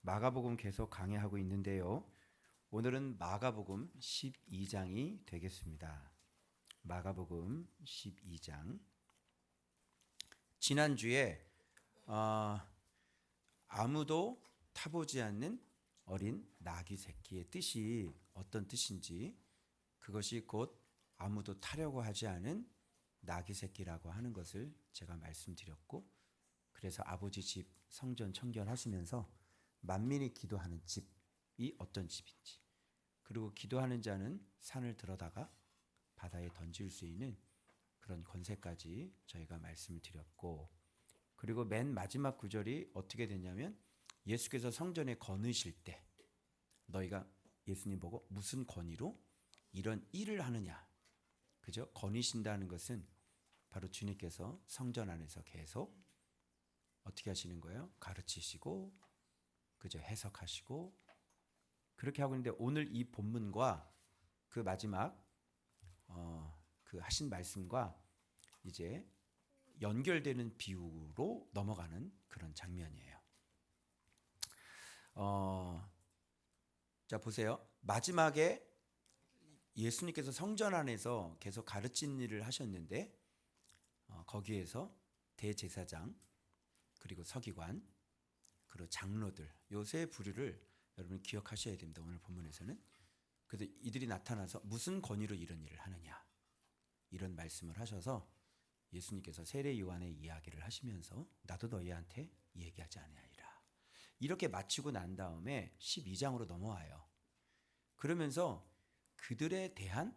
마가복음 계속 강의하고 있는데요. 오늘은 마가복음 12장이 되겠습니다. 마가복음 12장. 지난주에 아무도 타보지 않는 어린 나귀 새끼의 뜻이 어떤 뜻인지, 그것이 곧 아무도 타려고 하지 않은 나귀 새끼라고 하는 것을 제가 말씀드렸고, 그래서 아버지 집 성전 청결하시면서 만민이 기도하는 집이 어떤 집인지, 그리고 기도하는 자는 산을 들어다가 바다에 던질 수 있는 그런 권세까지 저희가 말씀을 드렸고, 그리고 맨 마지막 구절이 어떻게 되냐면 예수께서 성전에 거느실 때 너희가 예수님 보고 무슨 권위로 이런 일을 하느냐, 그죠? 거니신다는 것은 바로 주님께서 성전 안에서 계속 어떻게 하시는 거예요? 가르치시고, 그죠? 해석하시고 그렇게 하고 있는데, 오늘 이 본문과 그 마지막 그 하신 말씀과 이제 연결되는 비유로 넘어가는 그런 장면이에요. 자 보세요. 마지막에 예수님께서 성전 안에서 계속 가르친 일을 하셨는데, 거기에서 대제사장, 그리고 서기관, 그리고 장로들, 요 세 부류를 여러분 기억하셔야 됩니다. 오늘 본문에서는. 그래서 이들이 나타나서 무슨 권위로 이런 일을 하느냐, 이런 말씀을 하셔서 예수님께서 세례 요한의 이야기를 하시면서 나도 너희한테 얘기하지 아니하리라, 이렇게 마치고 난 다음에 12장으로 넘어와요. 그러면서 그들에 대한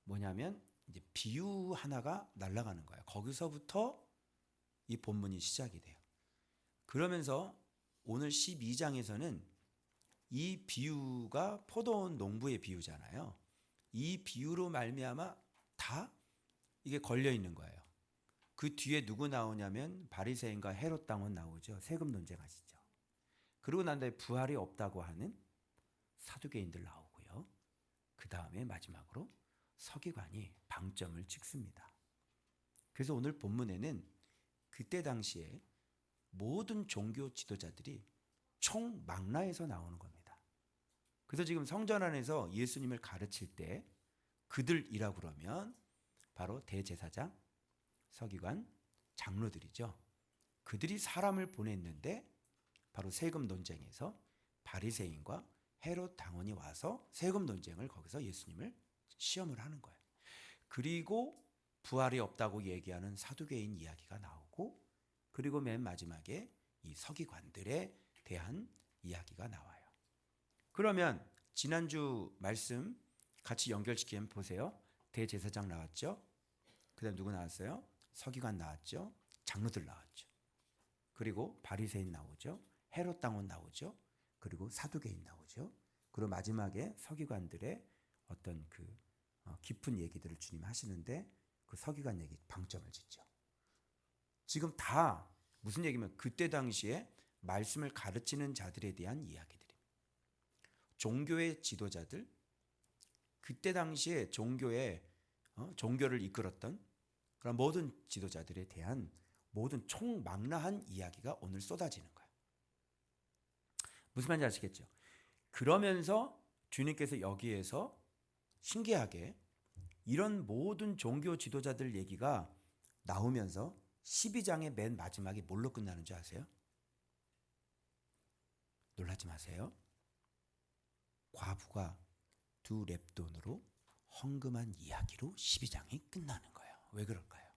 뭐냐면 이제 비유 하나가 날아가는 거예요. 거기서부터 이 본문이 시작이 돼요. 그러면서 오늘 12장에서는 이 비유가 포도원 농부의 비유잖아요. 이 비유로 말미암아 다 이게 걸려 있는 거예요. 그 뒤에 누구 나오냐면 바리새인과 헤롯 당원 나오죠. 세금 논쟁하시죠. 그러고 난 다음에 부활이 없다고 하는 사두개인들 나오고요. 그 다음에 마지막으로 서기관이 방점을 찍습니다. 그래서 오늘 본문에는 그때 당시에 모든 종교 지도자들이 총망라해서 나오는 겁니다. 그래서 지금 성전 안에서 예수님을 가르칠 때 그들이라고 그러면 바로 대제사장, 서기관, 장로들이죠. 그들이 사람을 보냈는데 바로 세금 논쟁에서 바리새인과 헤롯 당원이 와서 세금 논쟁을 거기서 예수님을 시험을 하는 거예요. 그리고 부활이 없다고 얘기하는 사두개인 이야기가 나오고, 그리고 맨 마지막에 이 서기관들에 대한 이야기가 나와요. 그러면 지난주 말씀 같이 연결시키면 보세요. 대제사장 나왔죠. 그 다음 누구 나왔어요? 서기관 나왔죠. 장로들 나왔죠. 그리고 바리새인 나오죠. 헤롯 당원 나오죠. 그리고 사두개인 나오죠. 그리고 마지막에 서기관들의 어떤 그 깊은 얘기들을 주님 하시는데, 그 서기관 얘기 방점을 짓죠. 지금 다 무슨 얘기면 그때 당시에 말씀을 가르치는 자들에 대한 이야기들입니다. 종교의 지도자들, 그때 당시에 종교를 이끌었던 그런 모든 지도자들에 대한 모든 총망라한 이야기가 오늘 쏟아지는 거예요. 무슨 말인지 아시겠죠? 그러면서 주님께서 여기에서 신기하게 이런 모든 종교 지도자들 얘기가 나오면서 12장의 맨 마지막에 뭘로 끝나는 줄 아세요? 놀라지 마세요. 과부가 두 렙돈으로 헌금한 이야기로 12장이 끝나는 거예요. 왜 그럴까요?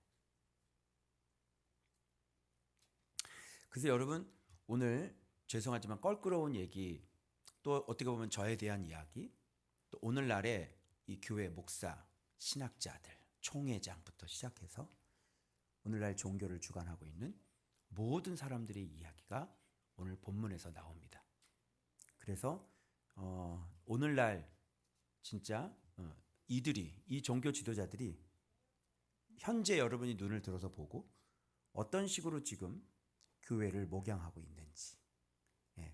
그래서 여러분, 오늘 죄송하지만 껄끄러운 얘기, 또 어떻게 보면 저에 대한 이야기, 또 오늘날의 이 교회 목사, 신학자들, 총회장부터 시작해서 오늘날 종교를 주관하고 있는 모든 사람들의 이야기가 오늘 본문에서 나옵니다. 그래서 오늘날 진짜 이 종교 지도자들이 현재 여러분이 눈을 들어서 보고 어떤 식으로 지금 교회를 목양하고 있는지,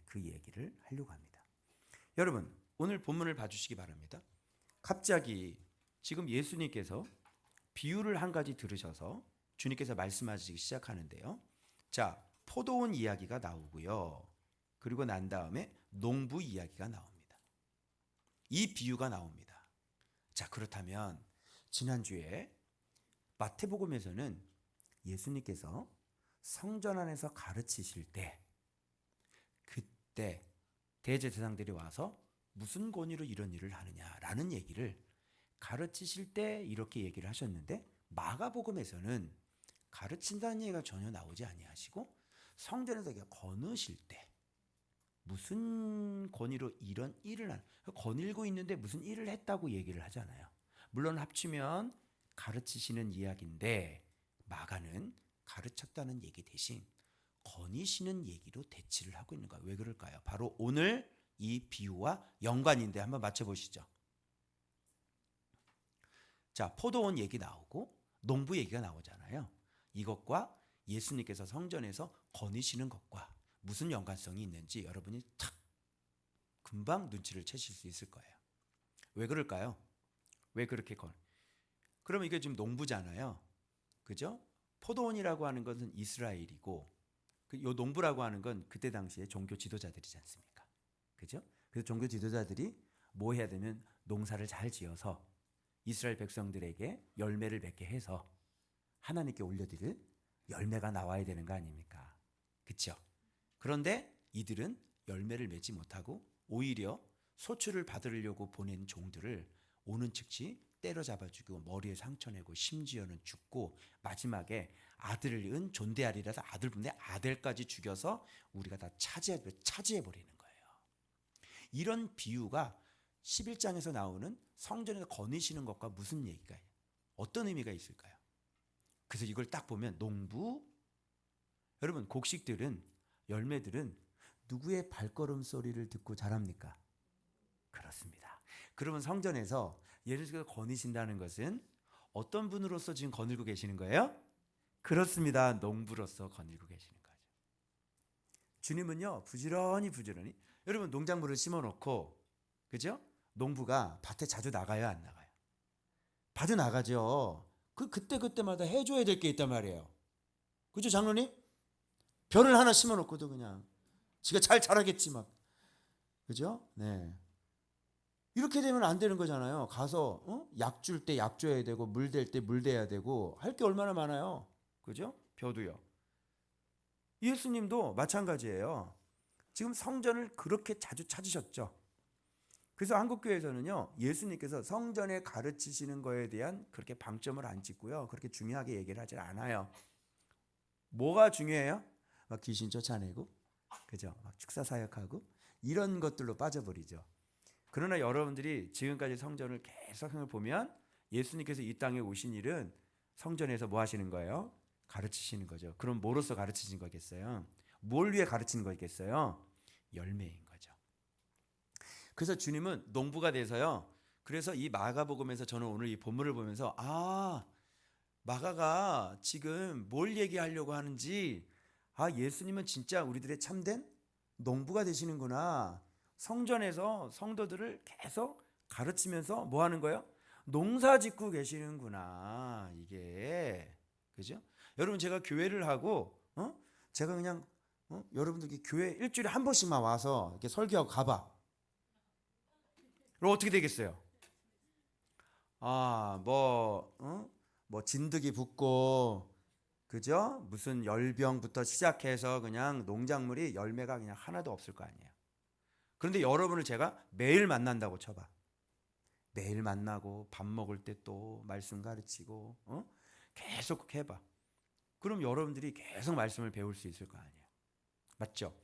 그 얘기를 하려고 합니다. 여러분, 오늘 본문을 봐주시기 바랍니다. 갑자기 지금 예수님께서 비유를 한 가지 들으셔서 주님께서 말씀하시기 시작하는데요. 자, 포도원 이야기가 나오고요. 그리고 난 다음에 농부 이야기가 나옵니다. 이 비유가 나옵니다. 자, 그렇다면 지난주에 마태복음에서는 예수님께서 성전 안에서 가르치실 때 그때 대제사장들이 와서 무슨 권위로 이런 일을 하느냐라는 얘기를 가르치실 때 이렇게 얘기를 하셨는데, 마가복음에서는 가르친다는 얘기가 전혀 나오지 아니하시고 성전에서 거느실 때 무슨 권위로 이런 일을 거닐고 있는데 무슨 일을 했다고 얘기를 하잖아요. 물론 합치면 가르치시는 이야기인데 마가는 가르쳤다는 얘기 대신 거니시는 얘기로 대치를 하고 있는 거예요. 왜 그럴까요? 바로 오늘 이 비유와 연관인데 한번 맞춰보시죠. 자, 포도원 얘기 나오고 농부 얘기가 나오잖아요. 이것과 예수님께서 성전에서 거니시는 것과 무슨 연관성이 있는지 여러분이 탁 금방 눈치를 채실 수 있을 거예요. 왜 그럴까요? 왜 그렇게 그러면 이게 지금 농부잖아요. 그죠? 포도원이라고 하는 것은 이스라엘이고 요 농부라고 하는 건 그때 당시에 종교 지도자들이지 않습니까? 그죠? 그래서 종교 지도자들이 뭐 해야 되면 농사를 잘 지어서 이스라엘 백성들에게 열매를 맺게 해서 하나님께 올려드릴 열매가 나와야 되는 거 아닙니까? 그렇죠? 그런데 이들은 열매를 맺지 못하고 오히려 소출을 받으려고 보낸 종들을 오는 즉시 때려잡아 죽이고 머리에 상처 내고 심지어는 죽고 마지막에 아들을 낳은 존대하리라서 아들분의 아들까지 죽여서 우리가 다 차지해 버리는 거예요. 이런 비유가 11장에서 나오는 성전에서 거니시는 것과 무슨 얘기가 어떤 의미가 있을까요? 그래서 이걸 딱 보면 농부, 여러분 곡식들은 열매들은 누구의 발걸음 소리를 듣고 자랍니까? 그렇습니다. 그러면 성전에서 예수님께서 거니신다는 것은 어떤 분으로서 지금 거닐고 계시는 거예요? 그렇습니다. 농부로서 거닐고 계시는 거죠. 주님은요 부지런히 여러분 농작물을 심어놓고 그죠? 농부가 밭에 자주 나가요, 안 나가요? 자주 나가죠. 그때마다 해줘야 될 게 있단 말이에요. 그죠, 장로님? 벼를 하나 심어놓고도 그냥 지가 잘 자라겠지 막. 그죠? 네. 이렇게 되면 안 되는 거잖아요. 가서 약 줄 때 약 줘야 되고 물 댈 때 물 대야 되고 할 게 얼마나 많아요. 그죠? 벼도요. 예수님도 마찬가지예요. 지금 성전을 그렇게 자주 찾으셨죠. 그래서 한국교회에서는요 예수님께서 성전에 가르치시는 거에 대한 그렇게 방점을 안 찍고요 그렇게 중요하게 얘기를 하지 않아요. 뭐가 중요해요? 막 귀신 쫓아내고 그죠? 막 축사 사역하고 이런 것들로 빠져버리죠. 그러나 여러분들이 지금까지 성전을 계속 보면 예수님께서 이 땅에 오신 일은 성전에서 뭐 하시는 거예요? 가르치시는 거죠. 그럼 뭐로서 가르치신 거겠어요? 뭘 위해 가르치는 거겠어요? 열매인 거죠. 그래서 주님은 농부가 돼서요. 그래서 이 마가복음에서 저는 오늘 이 본문을 보면서 마가가 지금 뭘 얘기하려고 하는지 예수님은 진짜 우리들의 참된 농부가 되시는구나. 성전에서 성도들을 계속 가르치면서 뭐 하는 거예요? 농사 짓고 계시는구나. 이게 그죠? 여러분 제가 교회를 하고 제가 그냥 여러분들 교회 일주일에 한 번씩만 와서 이렇게 설교하고 가봐. 그럼 어떻게 되겠어요? 뭐 진드기 붙고 그죠? 무슨 열병부터 시작해서 그냥 농작물이 열매가 그냥 하나도 없을 거 아니에요. 그런데 여러분을 제가 매일 만난다고 쳐봐. 매일 만나고 밥 먹을 때 또 말씀 가르치고 계속 해봐. 그럼 여러분들이 계속 말씀을 배울 수 있을 거 아니에요. 맞죠?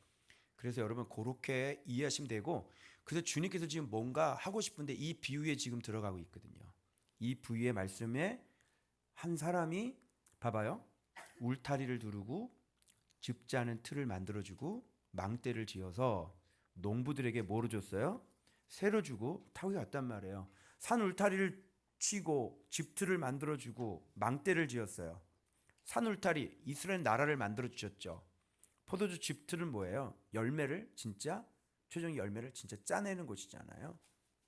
그래서 여러분 그렇게 이해하시면 되고, 그래서 주님께서 지금 뭔가 하고 싶은데 이 비유에 지금 들어가고 있거든요. 이 비유의 말씀에 한 사람이 봐봐요. 울타리를 두르고 즙자는 틀을 만들어주고 망대를 지어서 농부들에게 뭐로 줬어요? 새로 주고 타고 갔단 말이에요. 산 울타리를 치고 즙틀을 만들어주고 망대를 지었어요. 산 울타리, 이스라엘 나라를 만들어 주셨죠. 포도주 즙틀은 뭐예요? 열매를 진짜 최종 열매를 진짜 짜내는 곳이잖아요.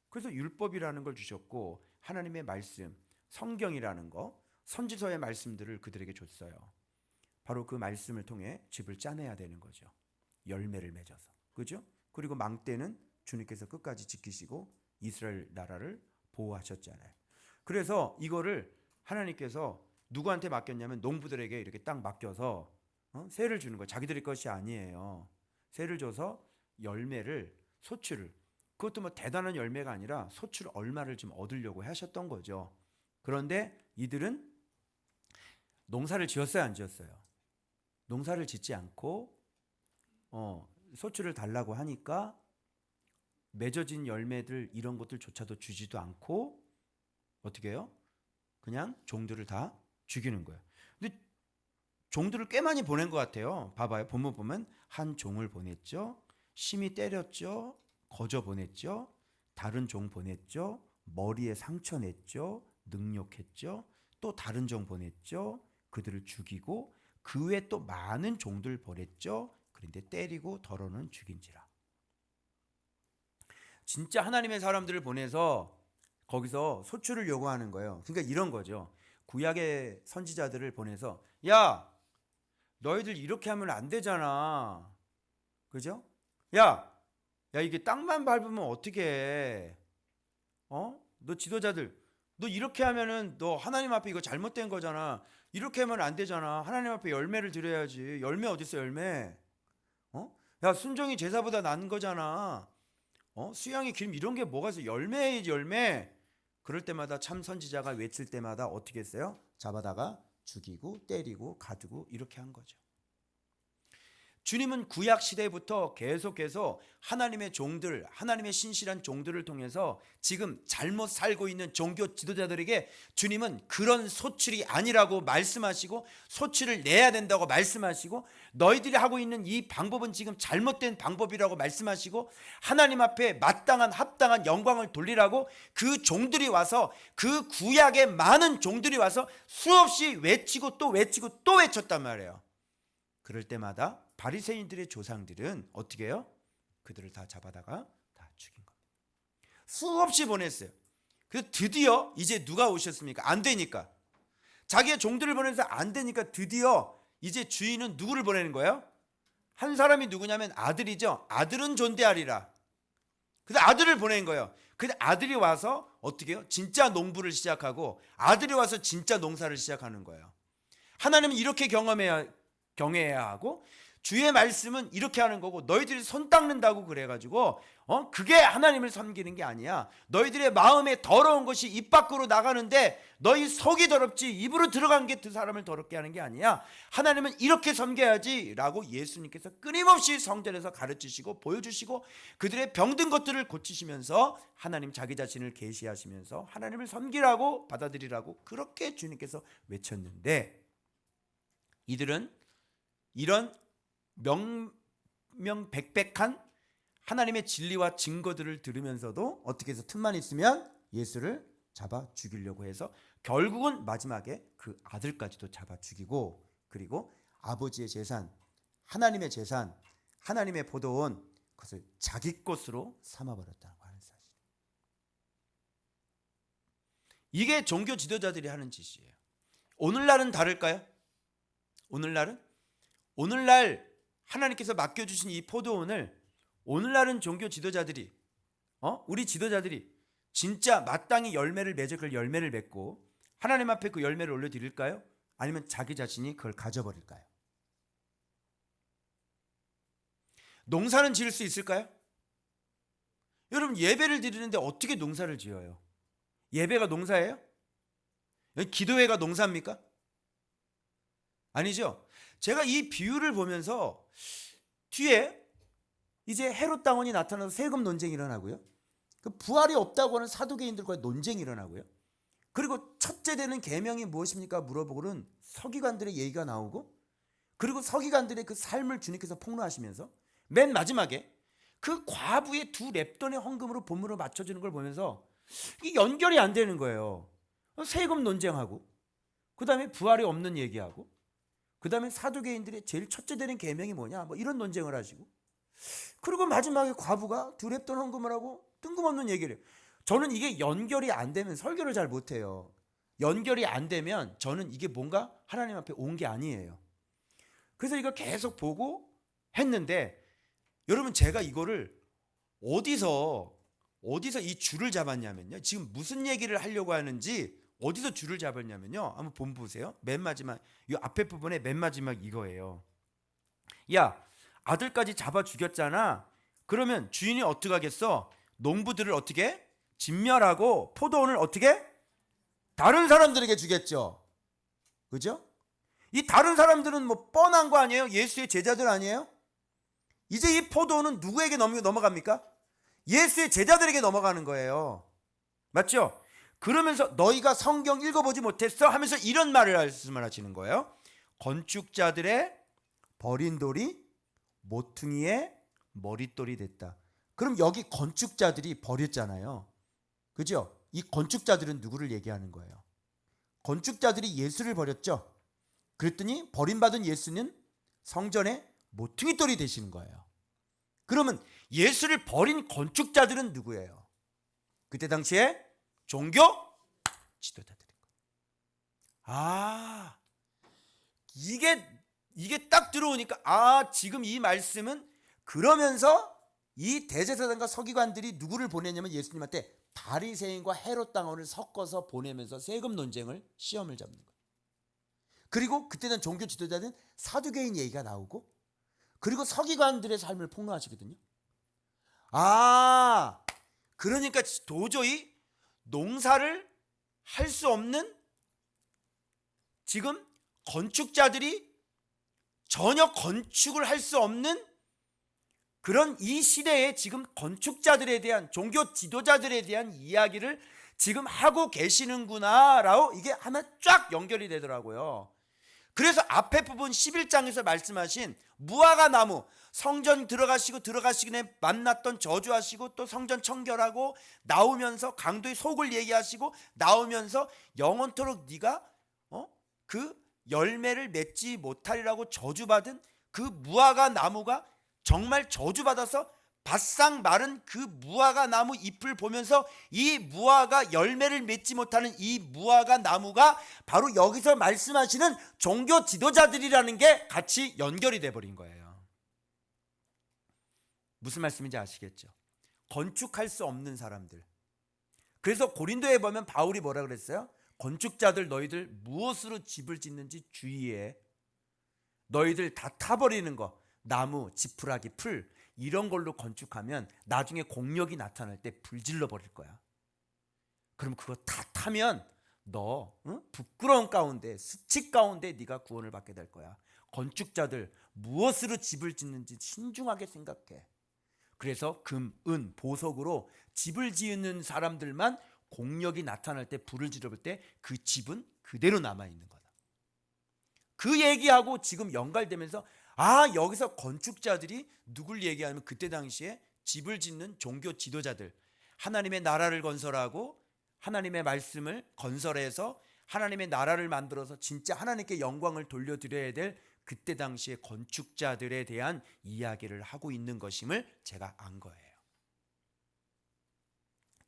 그래서 율법이라는 걸 주셨고 하나님의 말씀, 성경이라는 거, 선지서의 말씀들을 그들에게 줬어요. 바로 그 말씀을 통해 집을 짜내야 되는 거죠. 열매를 맺어서. 그죠? 그리고 망때는 주님께서 끝까지 지키시고 이스라엘 나라를 보호하셨잖아요. 그래서 이거를 하나님께서 누구한테 맡겼냐면 농부들에게 이렇게 딱 맡겨서 세를 주는 거예요. 자기들의 것이 아니에요. 세를 줘서 열매를, 소출을, 그것도 뭐 대단한 열매가 아니라 소출 얼마를 좀 얻으려고 하셨던 거죠. 그런데 이들은 농사를 지었어요, 안 지었어요? 농사를 짓지 않고 소출을 달라고 하니까 맺어진 열매들 이런 것들조차도 주지도 않고 어떻게 해요? 그냥 종들을 다 죽이는 거예요. 근데 종들을 꽤 많이 보낸 것 같아요. 봐봐요. 본문 보면 한 종을 보냈죠. 심히 때렸죠. 거저 보냈죠. 다른 종 보냈죠. 머리에 상처 냈죠. 능욕했죠. 또 다른 종 보냈죠. 그들을 죽이고 그 외에 또 많은 종들 보냈죠. 그런데 때리고 덜어는 죽인지라. 진짜 하나님의 사람들을 보내서 거기서 소출을 요구하는 거예요. 그러니까 이런 거죠. 구약의 선지자들을 보내서 야, 너희들 이렇게 하면 안 되잖아. 그죠? 야 이게 땅만 밟으면 어떻게 해? 너 지도자들, 너 이렇게 하면은 너 하나님 앞에 이거 잘못된 거잖아. 이렇게 하면 안 되잖아. 하나님 앞에 열매를 드려야지. 열매 어디 있어, 열매? 야, 순종이 제사보다 나은 거잖아. 수양의 기름 이런 게 뭐가 있어? 열매이지, 열매. 그럴 때마다 참 선지자가 외칠 때마다 어떻게 했어요? 잡아다가 죽이고 때리고 가두고 이렇게 한 거죠. 주님은 구약 시대부터 계속해서 하나님의 종들, 하나님의 신실한 종들을 통해서 지금 잘못 살고 있는 종교 지도자들에게 주님은 그런 소출이 아니라고 말씀하시고 소출을 내야 된다고 말씀하시고 너희들이 하고 있는 이 방법은 지금 잘못된 방법이라고 말씀하시고 하나님 앞에 마땅한 합당한 영광을 돌리라고 그 종들이 와서 그 구약의 많은 종들이 와서 수없이 외치고 또 외치고 또 외쳤단 말이에요. 그럴 때마다 바리새인들의 조상들은 어떻게 해요? 그들을 다 잡아다가 다 죽인 겁니다. 수없이 보냈어요. 그래서 드디어 이제 누가 오셨습니까? 안 되니까. 자기의 종들을 보내서 안 되니까 드디어 이제 주인은 누구를 보내는 거예요? 한 사람이 누구냐면 아들이죠. 아들은 존대하리라. 그래서 아들을 보낸 거예요. 근데 아들이 와서 어떻게 해요? 진짜 농부를 시작하고 아들이 와서 진짜 농사를 시작하는 거예요. 하나님은 이렇게 경외해야 하고 주의 말씀은 이렇게 하는 거고 너희들이 손 닦는다고 그래가지고 그게 하나님을 섬기는 게 아니야. 너희들의 마음에 더러운 것이 입 밖으로 나가는데 너희 속이 더럽지 입으로 들어간 게 그 사람을 더럽게 하는 게 아니야. 하나님은 이렇게 섬겨야지 라고 예수님께서 끊임없이 성전에서 가르치시고 보여주시고 그들의 병든 것들을 고치시면서 하나님 자기 자신을 계시하시면서 하나님을 섬기라고 받아들이라고 그렇게 주님께서 외쳤는데 이들은 이런 명명백백한 하나님의 진리와 증거들을 들으면서도 어떻게 해서 틈만 있으면 예수를 잡아 죽이려고 해서 결국은 마지막에 그 아들까지도 잡아 죽이고 그리고 아버지의 재산, 하나님의 재산, 하나님의 포도원 그것을 자기 것으로 삼아버렸다고 하는 사실. 이게 종교 지도자들이 하는 짓이에요. 오늘날은 다를까요? 오늘날 하나님께서 맡겨주신 이 포도원을 오늘날은 종교 지도자들이 우리 지도자들이 진짜 마땅히 열매를 맺어 그 열매를 맺고 하나님 앞에 그 열매를 올려드릴까요? 아니면 자기 자신이 그걸 가져버릴까요? 농사는 지을 수 있을까요? 여러분 예배를 드리는데 어떻게 농사를 지어요? 예배가 농사예요? 기도회가 농사입니까? 아니죠. 제가 이 비유를 보면서 뒤에 이제 헤롯 당원이 나타나서 세금 논쟁이 일어나고요. 그 부활이 없다고 하는 사두개인들과 논쟁이 일어나고요. 그리고 첫째 되는 계명이 무엇입니까? 물어보고는 서기관들의 얘기가 나오고 그리고 서기관들의 그 삶을 주님께서 폭로하시면서 맨 마지막에 그 과부의 두 렙돈의 헌금으로 본문을 맞춰주는 걸 보면서 이게 연결이 안 되는 거예요. 세금 논쟁하고 그 다음에 부활이 없는 얘기하고 그 다음에 사두개인들의 제일 첫째 되는 계명이 뭐냐 뭐 이런 논쟁을 하시고 그리고 마지막에 과부가 두 렙돈 헌금을 하고 뜬금없는 얘기를 해요. 저는 이게 연결이 안 되면 설교를 잘 못해요. 연결이 안 되면 저는 이게 뭔가 하나님 앞에 온 게 아니에요. 그래서 이걸 계속 보고 했는데 여러분 제가 이거를 어디서 이 줄을 잡았냐면요. 지금 무슨 얘기를 하려고 하는지 어디서 줄을 잡았냐면요. 한번 본 보세요. 맨 마지막 이 앞에 부분에 맨 마지막 이거예요. 야, 아들까지 잡아 죽였잖아. 그러면 주인이 어떻게 하겠어? 농부들을 어떻게 진멸하고 포도원을 어떻게 다른 사람들에게 주겠죠. 그죠? 이 다른 사람들은 뭐 뻔한 거 아니에요? 예수의 제자들 아니에요? 이제 이 포도원은 누구에게 넘어갑니까? 예수의 제자들에게 넘어가는 거예요. 맞죠? 그러면서 너희가 성경 읽어보지 못했어? 하면서 이런 말씀을 하시는 거예요. 건축자들의 버린 돌이 모퉁이의 머릿돌이 됐다. 그럼 여기 건축자들이 버렸잖아요. 그죠? 이 건축자들은 누구를 얘기하는 거예요? 건축자들이 예수를 버렸죠. 그랬더니 버림받은 예수는 성전의 모퉁이돌이 되시는 거예요. 그러면 예수를 버린 건축자들은 누구예요? 그때 당시에 종교 지도자들인 거예요. 아, 이게 딱 들어오니까 지금 이 말씀은 그러면서 이 대제사장과 서기관들이 누구를 보내냐면 예수님한테 바리새인과 헤롯 당원을 섞어서 보내면서 세금 논쟁을 시험을 잡는 거예요. 그리고 그때는 종교 지도자는 사두개인 얘기가 나오고 그리고 서기관들의 삶을 폭로하시거든요. 그러니까 도저히 농사를 할 수 없는 지금 건축자들이 전혀 건축을 할 수 없는 그런 이 시대에 지금 건축자들에 대한 종교 지도자들에 대한 이야기를 지금 하고 계시는구나라고 이게 하나 쫙 연결이 되더라고요. 그래서 앞에 부분 11장에서 말씀하신 무화과 나무 성전 들어가시기 전에 만났던 저주하시고 또 성전 청결하고 나오면서 강도의 속을 얘기하시고 나오면서 영원토록 네가 그 열매를 맺지 못하리라고 저주받은 그 무화과 나무가 정말 저주받아서 바싹 마른 그 무화과 나무 잎을 보면서 이 무화과 열매를 맺지 못하는 이 무화과 나무가 바로 여기서 말씀하시는 종교 지도자들이라는 게 같이 연결이 돼버린 거예요. 무슨 말씀인지 아시겠죠? 건축할 수 없는 사람들. 그래서 고린도에 보면 바울이 뭐라 그랬어요? 건축자들 너희들 무엇으로 집을 짓는지 주의해. 너희들 다 타버리는 거 나무, 지푸라기, 풀 이런 걸로 건축하면 나중에 공력이 나타날 때 불질러 버릴 거야. 그럼 그거 다 타면 너 부끄러운 가운데 수치 가운데 네가 구원을 받게 될 거야. 건축자들 무엇으로 집을 짓는지 신중하게 생각해. 그래서 금, 은, 보석으로 집을 지으는 사람들만 공력이 나타날 때 불을 지르볼 때 그 집은 그대로 남아있는 거다. 그 얘기하고 지금 연결되면서 여기서 건축자들이 누굴 얘기하면 그때 당시에 집을 짓는 종교 지도자들, 하나님의 나라를 건설하고 하나님의 말씀을 건설해서 하나님의 나라를 만들어서 진짜 하나님께 영광을 돌려드려야 될 그때 당시에 건축자들에 대한 이야기를 하고 있는 것임을 제가 안 거예요.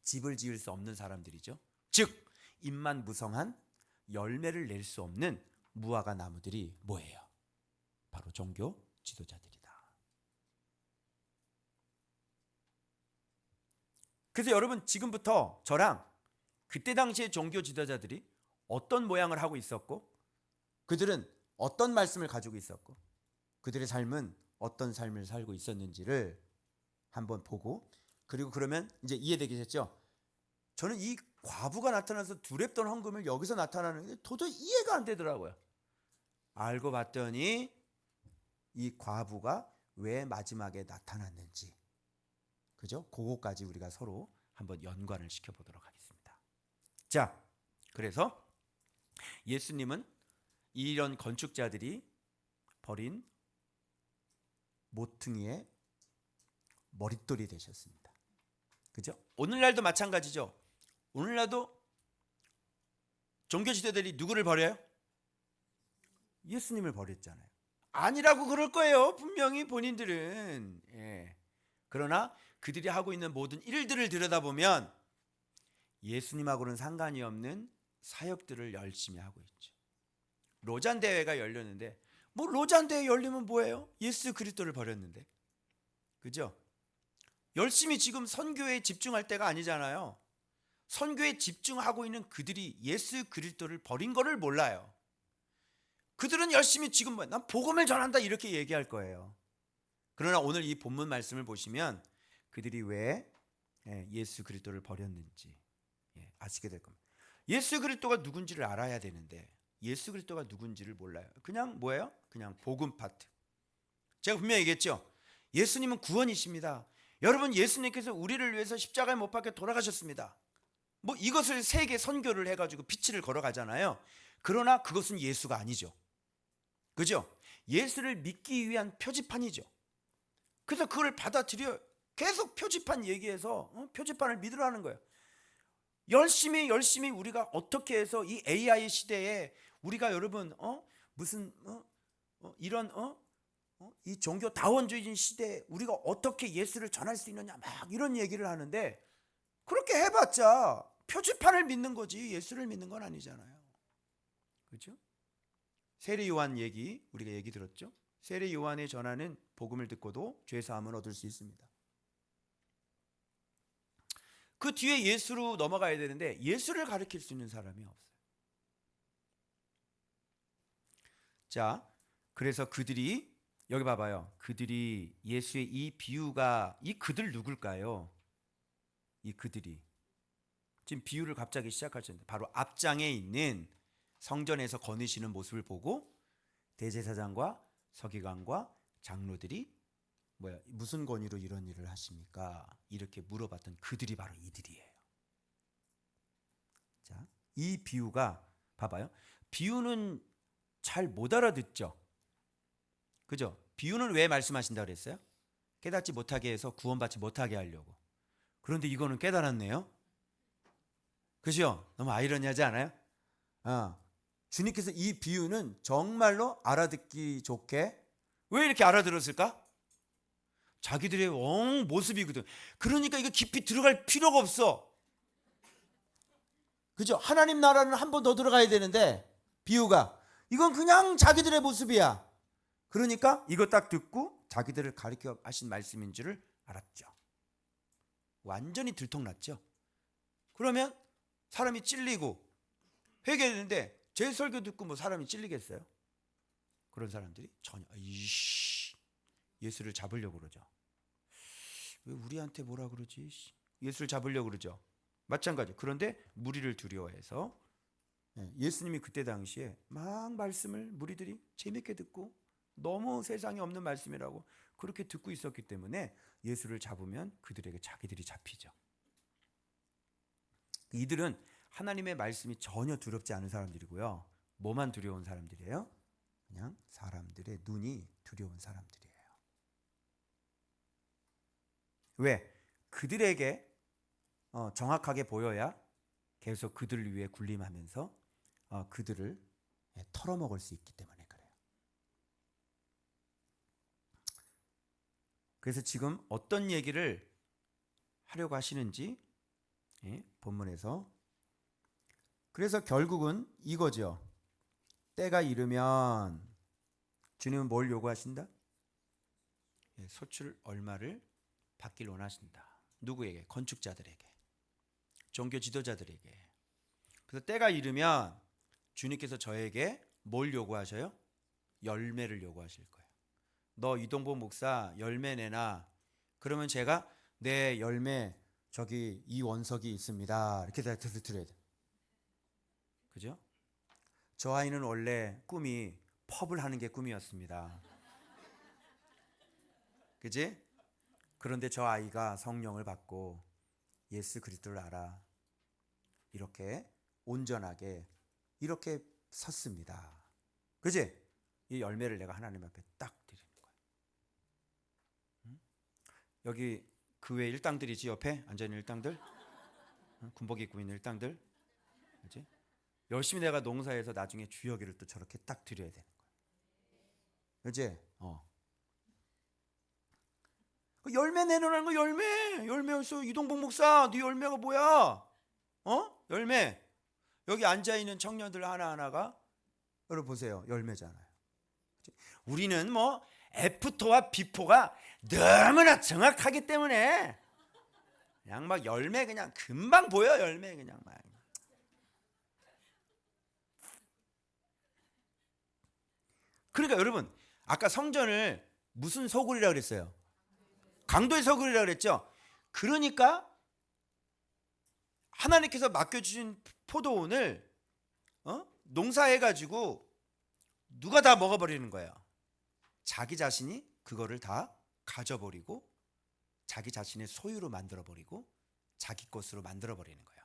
집을 지을 수 없는 사람들이죠. 즉 잎만 무성한 열매를 낼 수 없는 무화과 나무들이 뭐예요? 바로 종교 지도자들이다. 그래서 여러분 지금부터 저랑 그때 당시의 종교 지도자들이 어떤 모양을 하고 있었고 그들은 어떤 말씀을 가지고 있었고 그들의 삶은 어떤 삶을 살고 있었는지를 한번 보고 그리고 그러면 이제 이해되겠죠? 저는 이 과부가 나타나서 두렵던 헌금을 여기서 나타나는 게 도저히 이해가 안 되더라고요. 알고 봤더니 이 과부가 왜 마지막에 나타났는지 그죠? 그거까지 우리가 서로 한번 연관을 시켜보도록 하겠습니다. 자, 그래서 예수님은 이런 건축자들이 버린 모퉁이의 머릿돌이 되셨습니다. 그죠? 오늘날도 마찬가지죠. 오늘날도 종교지도자들이 누구를 버려요? 예수님을 버렸잖아요. 아니라고 그럴 거예요. 분명히 본인들은. 그러나 그들이 하고 있는 모든 일들을 들여다보면 예수님하고는 상관이 없는 사역들을 열심히 하고 있죠. 로잔 대회가 열렸는데 뭐 로잔대회 열리면 뭐예요? 예수 그리스도를 버렸는데. 그죠? 열심히 지금 선교에 집중할 때가 아니잖아요. 선교에 집중하고 있는 그들이 예수 그리스도를 버린 거를 몰라요. 그들은 열심히 지금 난 복음을 전한다 이렇게 얘기할 거예요. 그러나 오늘 이 본문 말씀을 보시면 그들이 왜 예수 그리스도를 버렸는지 아시게 될 겁니다. 예수 그리스도가 누군지를 알아야 되는데 예수 그리스도가 누군지를 몰라요. 그냥 뭐예요? 그냥 복음 파트. 제가 분명히 얘기했죠. 예수님은 구원이십니다. 여러분, 예수님께서 우리를 위해서 십자가에 못 박혀 돌아가셨습니다. 뭐 이것을 세계 선교를 해가지고 피치를 걸어가잖아요. 그러나 그것은 예수가 아니죠. 그죠? 예수를 믿기 위한 표지판이죠. 그래서 그걸 받아들여 계속 표지판 얘기해서 표지판을 믿으라는 거예요. 열심히 우리가 어떻게 해서 이 AI 시대에 우리가 여러분 무슨 이런 이 종교 다원주의 시대에 우리가 어떻게 예수를 전할 수 있느냐 막 이런 얘기를 하는데 그렇게 해봤자 표지판을 믿는 거지 예수를 믿는 건 아니잖아요. 그렇죠? 세례 요한 얘기 우리가 얘기 들었죠? 세례 요한의 전하는 복음을 듣고도 죄 사함을 얻을 수 있습니다. 그 뒤에 예수로 넘어가야 되는데 예수를 가르칠 수 있는 사람이 없어요. 자, 그래서 그들이 여기 봐봐요. 그들이 예수의 이 비유가 이 그들 누굴까요? 이 그들이 지금 비유를 갑자기 시작하셨는데 바로 앞장에 있는 성전에서 거느시는 모습을 보고 대제사장과 서기관과 장로들이 무슨 권위로 이런 일을 하십니까? 이렇게 물어봤던 그들이 바로 이들이에요. 자, 이 비유가 봐봐요. 비유는 잘 못 알아듣죠. 그죠? 비유는 왜 말씀하신다고 그랬어요? 깨닫지 못하게 해서 구원받지 못하게 하려고. 그런데 이거는 깨달았네요. 그죠? 너무 아이러니하지 않아요? 주님께서 이 비유는 정말로 알아듣기 좋게 왜 이렇게 알아들었을까? 자기들의 모습이거든. 그러니까 이거 깊이 들어갈 필요가 없어. 그죠? 하나님 나라는 한 번 더 들어가야 되는데 비유가 이건 그냥 자기들의 모습이야. 그러니까 이거 딱 듣고 자기들을 가르쳐 하신 말씀인 줄을 알았죠. 완전히 들통났죠. 그러면 사람이 찔리고 회개했는데 제 설교 듣고 뭐 사람이 찔리겠어요? 그런 사람들이 전혀 예수를 잡으려고 그러죠. 왜 우리한테 뭐라 그러지? 예수를 잡으려고 그러죠. 마찬가지. 그런데 무리를 두려워해서 예수님이 그때 당시에 막 말씀을 무리들이 재밌게 듣고 너무 세상에 없는 말씀이라고 그렇게 듣고 있었기 때문에 예수를 잡으면 그들에게 자기들이 잡히죠. 이들은 하나님의 말씀이 전혀 두렵지 않은 사람들이고요. 뭐만 두려운 사람들이에요? 그냥 사람들의 눈이 두려운 사람들이에요. 왜? 그들에게 정확하게 보여야 계속 그들을 위해 군림하면서 그들을 털어먹을 수 있기 때문에 그래요. 그래서 지금 어떤 얘기를 하려고 하시는지 본문에서 그래서 결국은 이거죠. 때가 이르면 주님은 뭘 요구하신다? 소출 얼마를 받길 원하신다. 누구에게? 건축자들에게, 종교 지도자들에게. 그래서 때가 이르면 주님께서 저에게 뭘 요구하셔요? 열매를 요구하실 거예요. 너 이동복 목사 열매 내놔. 그러면 제가 내 열매 저기 이 원석이 있습니다. 이렇게 다 드려야 돼. 그죠? 저 아이는 원래 꿈이 펍을 하는 게 꿈이었습니다. 그지? 그런데 저 아이가 성령을 받고 예수 그리스도를 알아. 이렇게 온전하게 이렇게 섰습니다. 그지? 이 열매를 내가 하나님 앞에 딱 드리는 거야. 여기 그 외 일당들이지 옆에 앉아있는 일당들, 군복 입고 있는 일당들, 그지? 열심히 내가 농사해서 나중에 주여기를 또 저렇게 딱 드려야 되는 거야. 그지? 그 열매 내놓으라는 거 열매였어. 이동복 목사, 네 열매가 뭐야? 열매. 여기 앉아 있는 청년들 하나 하나가 여러분 보세요, 열매잖아요. 우리는 뭐 F4와 B4가 너무나 정확하기 때문에 그냥 막 열매 그냥 금방 보여. 열매 그냥 막. 그러니까 여러분, 아까 성전을 무슨 서굴이라 그랬어요? 강도의 서굴이라 그랬죠. 그러니까 하나님께서 맡겨주신 포도원을 농사해가지고 누가 다 먹어버리는 거예요. 자기 자신이 그거를 다 가져버리고 자기 자신의 소유로 만들어버리고 자기 것으로 만들어버리는 거예요.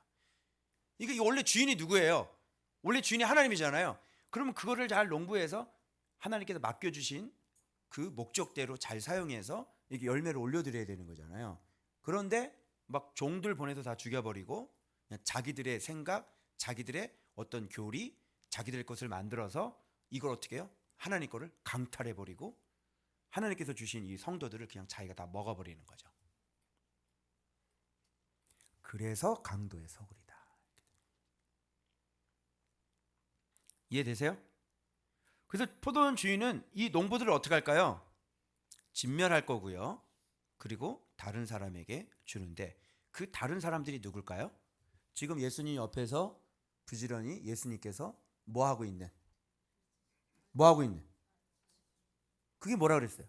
이게 원래 주인이 누구예요? 원래 주인이 하나님이잖아요. 그러면 그거를 잘 농부해서 하나님께서 맡겨주신 그 목적대로 잘 사용해서 이게 열매를 올려드려야 되는 거잖아요. 그런데 막 종들 보내서 다 죽여버리고 그냥 자기들의 생각, 자기들의 어떤 교리, 자기들 것을 만들어서 이걸 어떻게 해요? 하나님 거를 강탈해버리고 하나님께서 주신 이 성도들을 그냥 자기가 다 먹어버리는 거죠. 그래서 강도의 서굴이다. 이해되세요? 그래서 포도원 주인은 이 농부들을 어떻게 할까요? 진멸할 거고요. 그리고 다른 사람에게 주는데 그 다른 사람들이 누굴까요? 지금 예수님 옆에서 부지런히 예수님께서 뭐 하고 있는? 그게 뭐라 그랬어요?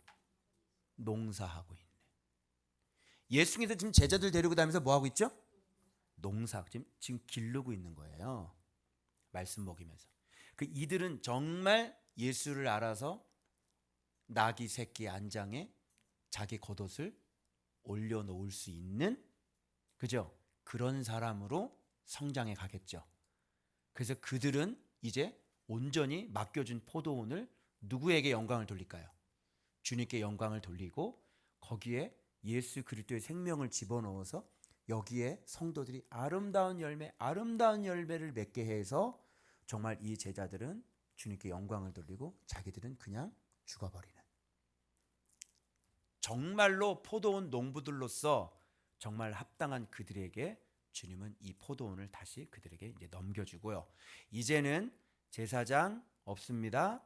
농사하고 있네. 예수님께서 지금 제자들 데리고 다니면서 뭐 하고 있죠? 농사, 지금 기르고 있는 거예요. 말씀 먹이면서. 그 이들은 정말 예수를 알아서 나귀 새끼 안장에 자기 겉옷을 올려놓을 수 있는, 그죠? 그런 사람으로 성장해 가겠죠. 그래서 그들은 이제 온전히 맡겨준 포도원을 누구에게 영광을 돌릴까요? 주님께 영광을 돌리고 거기에 예수 그리스도의 생명을 집어넣어서 여기에 성도들이 아름다운 열매를 맺게 해서 정말 이 제자들은 주님께 영광을 돌리고 자기들은 그냥 죽어버리는, 정말로 포도원 농부들로서 정말 합당한 그들에게 주님은 이 포도원을 다시 그들에게 이제 넘겨주고요. 이제는 제사장 없습니다.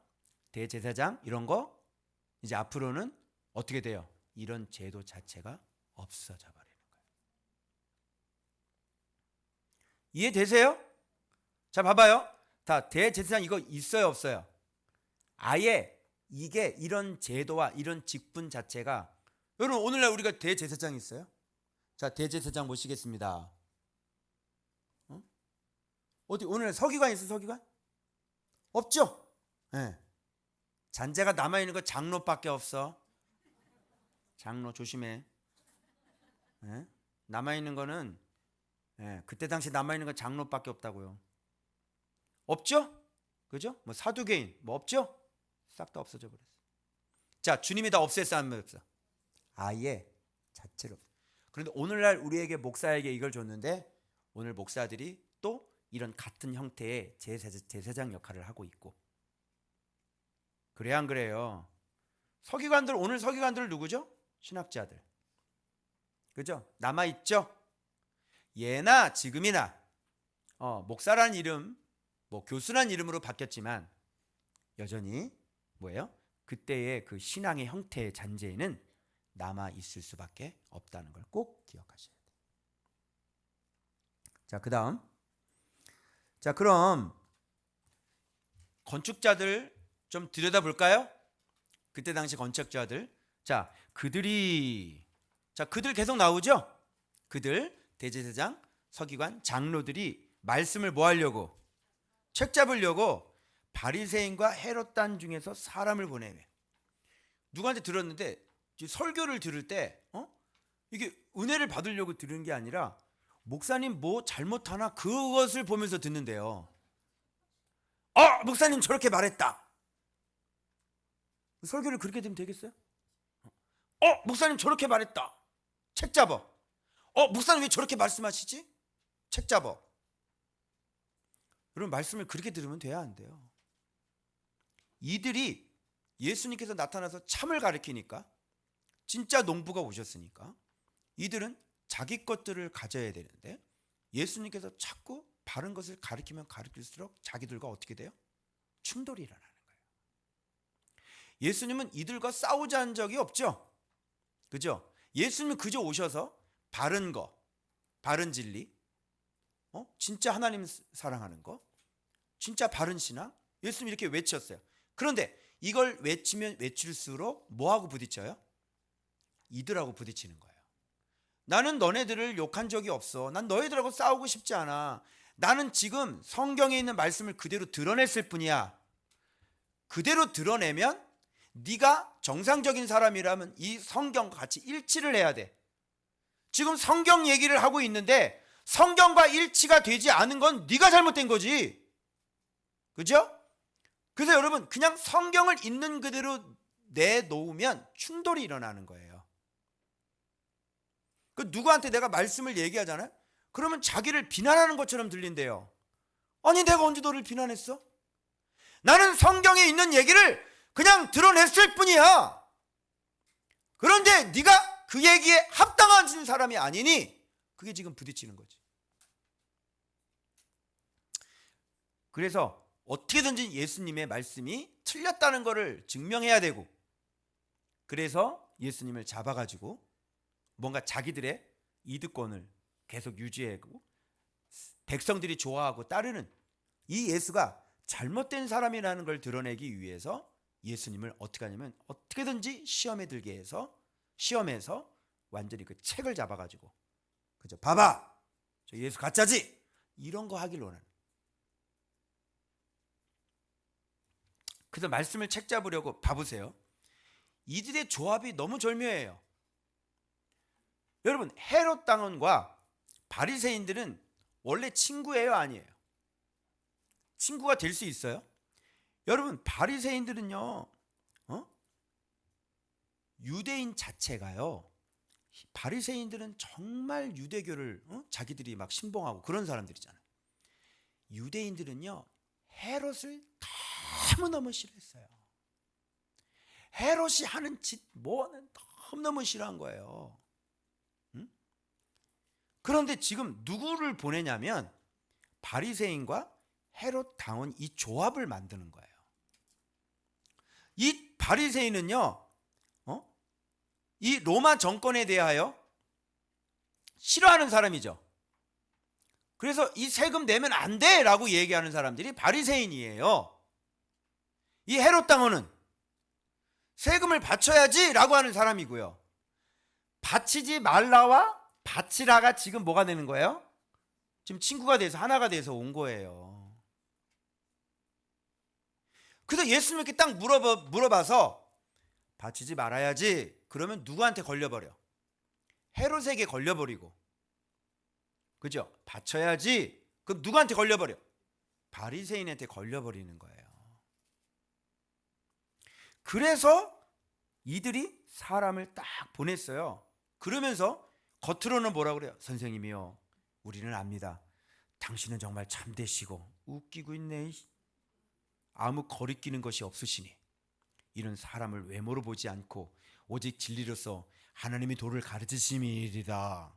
대제사장 이런 거 이제 앞으로는 어떻게 돼요? 이런 제도 자체가 없어져 버리는 거예요. 이해되세요? 자, 봐봐요. 다 대제사장 이거 있어요, 없어요? 아예 이게 이런 제도와 이런 직분 자체가, 여러분 오늘날 우리가 대제사장이 있어요? 자, 대제사장 모시겠습니다. 어디 오늘 서기관 있어? 서기관? 없죠? 네. 잔재가 남아있는 거 장로밖에 없어. 장로 조심해. 네? 남아있는 거는 그때 당시 남아있는 건 장로밖에 없다고요. 없죠? 그죠? 뭐 사두개인 뭐 없죠? 싹 다 없어져 버렸어. 자, 주님이 다 없앴어, 안 없어? 아예 자체로. 그런데 오늘날 우리에게 목사에게 이걸 줬는데 오늘 목사들이 또 이런 같은 형태의 제사장 역할을 하고 있고. 그래 안 그래요? 서기관들, 오늘 서기관들 누구죠? 신학자들. 그죠? 남아있죠? 예나 지금이나 목사란 이름, 뭐 교수란 이름으로 바뀌었지만 여전히 뭐예요? 그때의 그 신앙의 형태의 잔재에는 남아있을 수밖에 없다는 걸 꼭 기억하셔야 돼요. 자, 그 다음. 자, 그럼 건축자들 좀 들여다볼까요? 그때 당시 건축자들. 자, 그들 계속 나오죠? 그들, 대제사장, 서기관, 장로들이 말씀을 뭐 하려고? 책 잡으려고 바리새인과 헤롯단 중에서 사람을 보내매. 누구한테 들었는데 설교를 들을 때 이게 은혜를 받으려고 들은 게 아니라 목사님 뭐 잘못하나 그것을 보면서 듣는데요. 목사님 저렇게 말했다. 설교를 그렇게 들으면 되겠어요? 목사님 저렇게 말했다. 책 잡아. 목사님 왜 저렇게 말씀하시지? 책 잡아. 여러분 말씀을 그렇게 들으면 돼야 안 돼요. 이들이 예수님께서 나타나서 참을 가르치니까, 진짜 농부가 오셨으니까 이들은 자기 것들을 가져야 되는데 예수님께서 자꾸 바른 것을 가르치면 가르칠수록 자기들과 어떻게 돼요? 충돌이 일어나는 거예요. 예수님은 이들과 싸우자는 적이 없죠. 그죠? 예수님은 그저 오셔서 바른 거, 바른 진리, 진짜 하나님 사랑하는 거, 진짜 바른 신앙, 예수님이 이렇게 외쳤어요. 그런데 이걸 외치면 외칠수록 뭐하고 부딪혀요? 이들하고 부딪히는 거예요. 나는 너네들을 욕한 적이 없어. 난 너희들하고 싸우고 싶지 않아. 나는 지금 성경에 있는 말씀을 그대로 드러냈을 뿐이야. 그대로 드러내면 네가 정상적인 사람이라면 이 성경과 같이 일치를 해야 돼. 지금 성경 얘기를 하고 있는데 성경과 일치가 되지 않은 건 네가 잘못된 거지. 그죠? 그래서 여러분 그냥 성경을 있는 그대로 내놓으면 충돌이 일어나는 거예요. 그 누구한테 내가 말씀을 얘기하잖아요. 그러면 자기를 비난하는 것처럼 들린대요. 아니 내가 언제 너를 비난했어? 나는 성경에 있는 얘기를 그냥 드러냈을 뿐이야. 그런데 네가 그 얘기에 합당한 사람이 아니니 그게 지금 부딪히는 거지. 그래서 어떻게든지 예수님의 말씀이 틀렸다는 것을 증명해야 되고, 그래서 예수님을 잡아가지고 뭔가 자기들의 이득권을 계속 유지하고 백성들이 좋아하고 따르는 이 예수가 잘못된 사람이라는 걸 드러내기 위해서 예수님을 어떻게 하냐면 어떻게든지 시험에 들게 해서 시험에서 완전히 그 책을 잡아가지고 그죠? 봐봐, 저 예수 가짜지? 이런 거 하길 원하는. 그래서 말씀을 책 잡으려고 봐보세요. 이들의 조합이 너무 절묘해요. 여러분 헤롯 당원과 바리새인들은 원래 친구예요, 아니에요? 친구가 될 수 있어요? 여러분 바리새인들은요, 유대인 자체가요. 바리새인들은 정말 유대교를 자기들이 막 신봉하고 그런 사람들이잖아요. 유대인들은요 헤롯을 너무너무 싫어했어요. 헤롯이 하는 짓 뭐는 너무너무 싫어한 거예요. 그런데 지금 누구를 보내냐면 바리새인과 헤롯 당원 이 조합을 만드는 거예요. 이 바리새인은요, 이 로마 정권에 대하여 싫어하는 사람이죠. 그래서 이 세금 내면 안 돼라고 얘기하는 사람들이 바리새인이에요. 이 헤롯 당원은 세금을 바쳐야지라고 하는 사람이고요. 바치지 말라와 바치라가 지금 뭐가 되는 거예요? 지금 친구가 돼서 하나가 돼서 온 거예요. 그래서 예수님께 딱 물어봐서 바치지 말아야지. 그러면 누구한테 걸려버려? 헤롯에게 걸려버리고, 그죠? 바쳐야지. 그럼 누구한테 걸려버려? 바리새인한테 걸려버리는 거예요. 그래서 이들이 사람을 딱 보냈어요. 그러면서 겉으로는 뭐라고 그래요? 선생님이요, 우리는 압니다. 당신은 정말 참되시고 웃기고 있네. 아무 거리끼는 것이 없으시니 이런 사람을 외모로 보지 않고 오직 진리로서 하나님의 도를 가르치심이리다.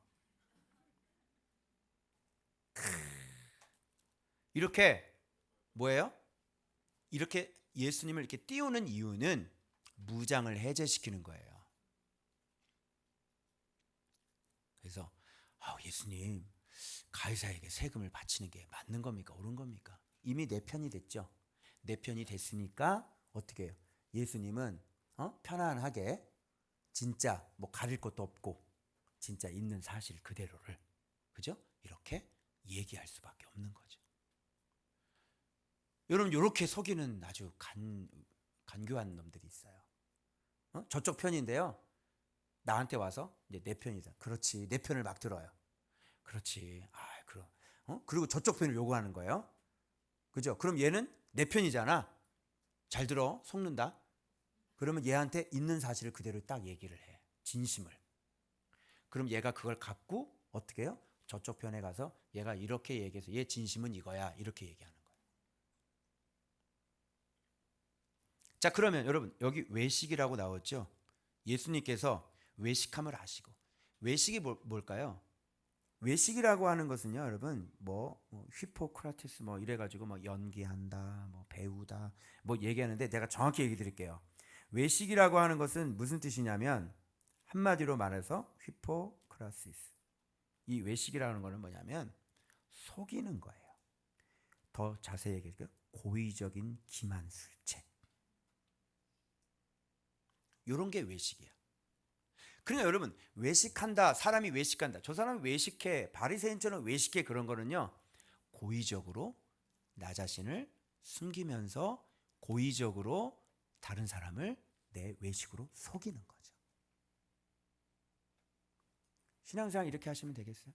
이렇게 뭐예요? 이렇게 예수님을 이렇게 띄우는 이유는 무장을 해제시키는 거예요. 그래서 예수님, 가이사에게 세금을 바치는 게 맞는 겁니까? 옳은 겁니까? 이미 내 편이 됐죠. 내 편이 됐으니까 어떻게 해요? 예수님은 편안하게 진짜 뭐 가릴 것도 없고 진짜 있는 사실 그대로를, 그죠? 이렇게 얘기할 수밖에 없는 거죠. 여러분 이렇게 속이는 아주 간교한 놈들이 있어요. 저쪽 편인데요, 나한테 와서 이제 내 편이다. 그렇지, 내 편을 막 들어요. 그렇지. 그럼 그리고 저쪽 편을 요구하는 거예요. 그죠? 그럼 얘는 내 편이잖아. 잘 들어, 속는다. 그러면 얘한테 있는 사실을 그대로 딱 얘기를 해. 진심을. 그럼 얘가 그걸 갖고 어떻게 해요? 저쪽 편에 가서 얘가 이렇게 얘기해서 얘 진심은 이거야, 이렇게 얘기하는 거예요. 자, 그러면 여러분 여기 외식이라고 나왔죠? 예수님께서 외식함을 아시고, 외식이 뭘까요? 외식이라고 하는 것은요, 여러분 히포크라테스 이래가지고 연기한다, 배우다 얘기하는데 내가 정확히 얘기 드릴게요. 외식이라고 하는 것은 무슨 뜻이냐면 한마디로 말해서 히포크라시스. 이 외식이라는 것은 뭐냐면 속이는 거예요. 더 자세히 얘기해서 고의적인 기만술책. 이런 게 외식이야. 그러니까 여러분, 외식한다, 사람이 외식한다, 저 사람이 외식해, 바리새인처럼 외식해, 그런 거는요 고의적으로 나 자신을 숨기면서 고의적으로 다른 사람을 내 외식으로 속이는 거죠. 신앙생활 이렇게 하시면 되겠어요?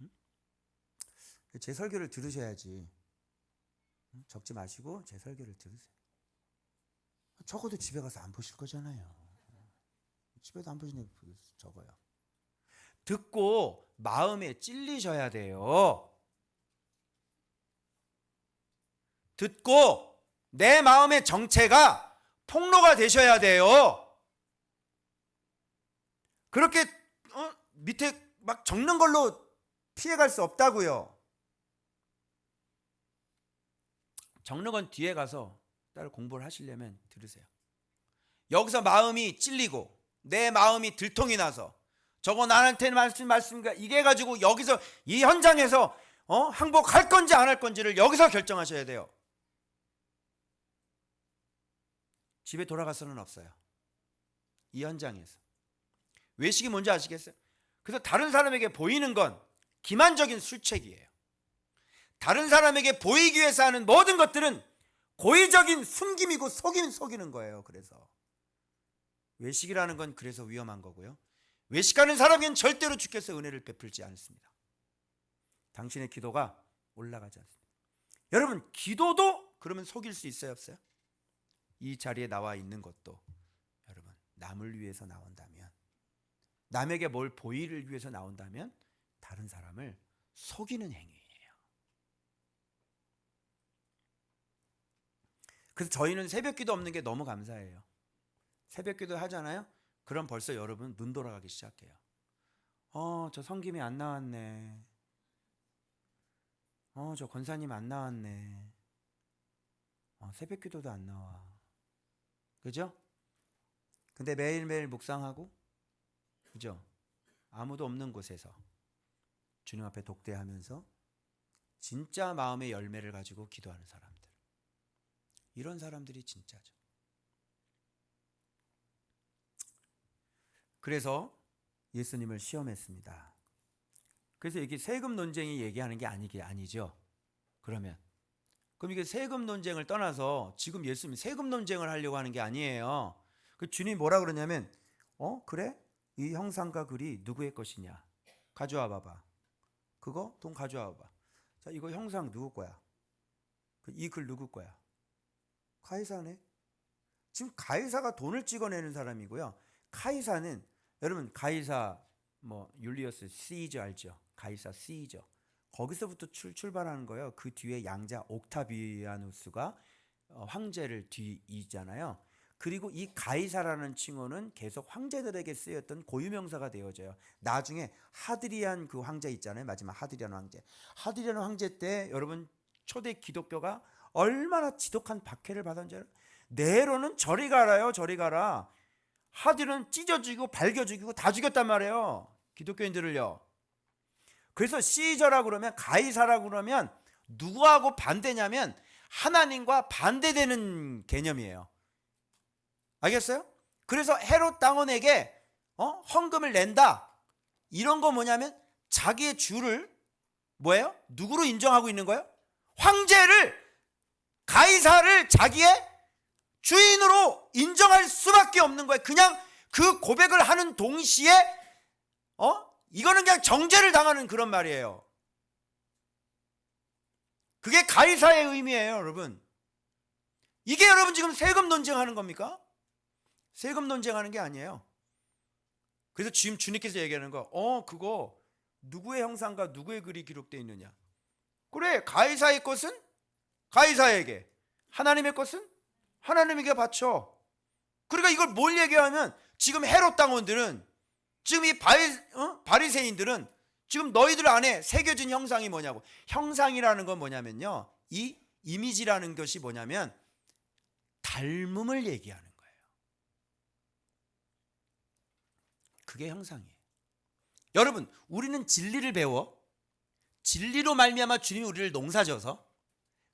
응? 제 설교를 들으셔야지. 응? 적지 마시고 제 설교를 들으세요. 적어도 집에 가서 안 보실 거잖아요. 집에도 안 보시는 적어요. 듣고 마음에 찔리셔야 돼요. 듣고 내 마음의 정체가 폭로가 되셔야 돼요. 그렇게 밑에 막 적는 걸로 피해갈 수 없다고요. 적는 건 뒤에 가서 따로 공부를 하시려면 들으세요. 여기서 마음이 찔리고 내 마음이 들통이 나서 저거 나한테 말씀인가 이게 가지고 여기서 이 현장에서 항복할 건지 안 할 건지를 여기서 결정하셔야 돼요. 집에 돌아가서는 없어요. 이 현장에서. 외식이 뭔지 아시겠어요? 그래서 다른 사람에게 보이는 건 기만적인 술책이에요. 다른 사람에게 보이기 위해서 하는 모든 것들은 고의적인 숨김이고 속이는 거예요. 그래서 외식이라는 건 그래서 위험한 거고요. 외식하는 사람에게는 절대로 주께서 은혜를 베풀지 않습니다. 당신의 기도가 올라가지 않습니다. 여러분, 기도도 그러면 속일 수 있어요, 없어요? 이 자리에 나와 있는 것도 여러분, 남을 위해서 나온다면, 남에게 뭘 보이를 위해서 나온다면 다른 사람을 속이는 행위예요. 그래서 저희는 새벽기도 없는 게 너무 감사해요. 새벽기도 하잖아요. 그럼 벌써 여러분 눈 돌아가기 시작해요. 저 성김이 안 나왔네. 저 권사님 안 나왔네. 새벽기도도 안 나와. 그죠? 근데 매일매일 묵상하고, 그죠? 아무도 없는 곳에서 주님 앞에 독대하면서 진짜 마음의 열매를 가지고 기도하는 사람들, 이런 사람들이 진짜죠. 그래서 예수님을 시험했습니다. 그래서 이게 세금 논쟁이 얘기하는 게 아니죠. 그럼 이게 세금 논쟁을 떠나서 지금 예수님이 세금 논쟁을 하려고 하는 게 아니에요. 그 주님이 뭐라 그러냐면, 그래? 이 형상과 글이 누구의 것이냐? 가져와 봐봐. 그거 돈 가져와 봐봐. 자, 이거 형상 누구 거야? 이 글 누구 거야? 가이사네. 지금 가이사가 돈을 찍어내는 사람이고요. 가이사는 여러분, 가이사 율리어스 시저 알죠? 가이사 시저. 거기서부터 출발하는 거예요. 그 뒤에 양자 옥타비아누스가 황제를 뒤이잖아요. 그리고 이 가이사라는 칭호는 계속 황제들에게 쓰였던 고유명사가 되어져요. 나중에 하드리안 그 황제 있잖아요. 마지막 하드리안 황제. 하드리안 황제 때 여러분, 초대 기독교가 얼마나 지독한 박해를 받았는지 알아요? 네로는 저리 가라요. 저리 가라. 하드리안은 찢어 죽이고 발겨 죽이고 다 죽였단 말이에요. 기독교인들을요. 그래서 시저라고 그러면, 가이사라고 그러면 누구하고 반대냐면 하나님과 반대되는 개념이에요. 알겠어요? 그래서 헤롯 당원에게 헌금을 낸다. 이런 거 뭐냐면 자기의 주를 뭐예요? 누구로 인정하고 있는 거예요? 황제를, 가이사를 자기의 주인으로 인정할 수밖에 없는 거예요. 그냥 그 고백을 하는 동시에 이거는 그냥 정죄를 당하는 그런 말이에요. 그게 가이사의 의미예요, 여러분. 이게 여러분 지금 세금 논쟁하는 겁니까? 세금 논쟁하는 게 아니에요. 그래서 지금 주님께서 얘기하는 거, 그거 누구의 형상과 누구의 글이 기록되어 있느냐? 그래, 가이사의 것은 가이사에게, 하나님의 것은 하나님에게 바쳐. 그러니까 이걸 뭘 얘기하면, 지금 헤롯 당원들은, 지금 이 바리새인들은 지금 너희들 안에 새겨진 형상이 뭐냐고. 형상이라는 건 뭐냐면요, 이 이미지라는 것이 뭐냐면 닮음을 얘기하는 거예요. 그게 형상이에요. 여러분, 우리는 진리를 배워 진리로 말미암아 주님이 우리를 농사져서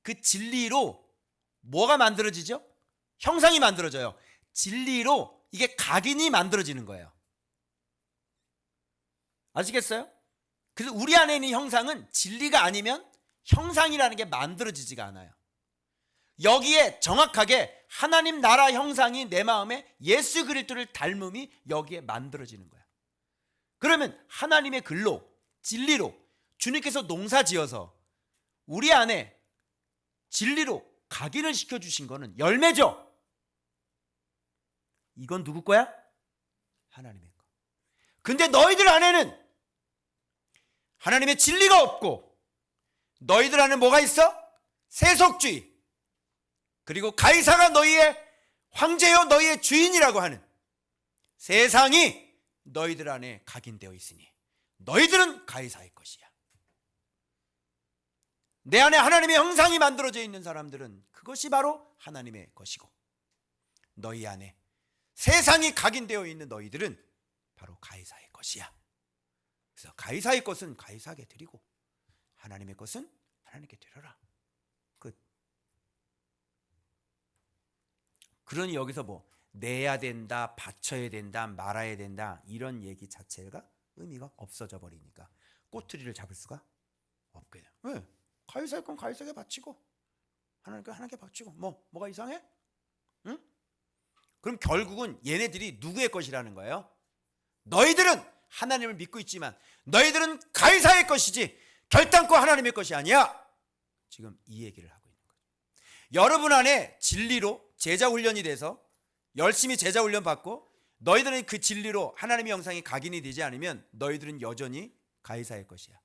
그 진리로 뭐가 만들어지죠? 형상이 만들어져요. 진리로 이게 각인이 만들어지는 거예요. 아시겠어요? 그래서 우리 안에 있는 형상은 진리가 아니면 형상이라는 게 만들어지지가 않아요. 여기에 정확하게 하나님 나라 형상이 내 마음에 예수 그리스도를 닮음이 여기에 만들어지는 거야. 그러면 하나님의 글로 진리로 주님께서 농사지어서 우리 안에 진리로 각인을 시켜주신 거는 열매죠. 이건 누구 거야? 하나님의 거. 근데 너희들 안에는 하나님의 진리가 없고 너희들 안에 뭐가 있어? 세속주의, 그리고 가이사가 너희의 황제요 너희의 주인이라고 하는 세상이 너희들 안에 각인되어 있으니 너희들은 가이사의 것이야. 내 안에 하나님의 형상이 만들어져 있는 사람들은 그것이 바로 하나님의 것이고, 너희 안에 세상이 각인되어 있는 너희들은 바로 가이사의 것이야. 그래서 가이사의 것은 가이사에게 드리고 하나님의 것은 하나님께 드려라. 끝. 그러니 여기서 뭐 내야 된다, 바쳐야 된다, 말아야 된다 이런 얘기 자체가 의미가 없어져 버리니까 꼬투리를 잡을 수가 없게 돼요. 왜? 가이사의 건 가이사에게 바치고 하나님께 바치고 뭐가 이상해? 응? 그럼 결국은 얘네들이 누구의 것이라는 거예요? 너희들은 하나님을 믿고 있지만 너희들은 가이사의 것이지 결단코 하나님의 것이 아니야. 지금 이 얘기를 하고 있는 거죠. 여러분 안에 진리로 제자 훈련이 돼서 열심히 제자 훈련 받고 너희들은 그 진리로 하나님의 형상이 각인이 되지 않으면 너희들은 여전히 가이사의 것이야.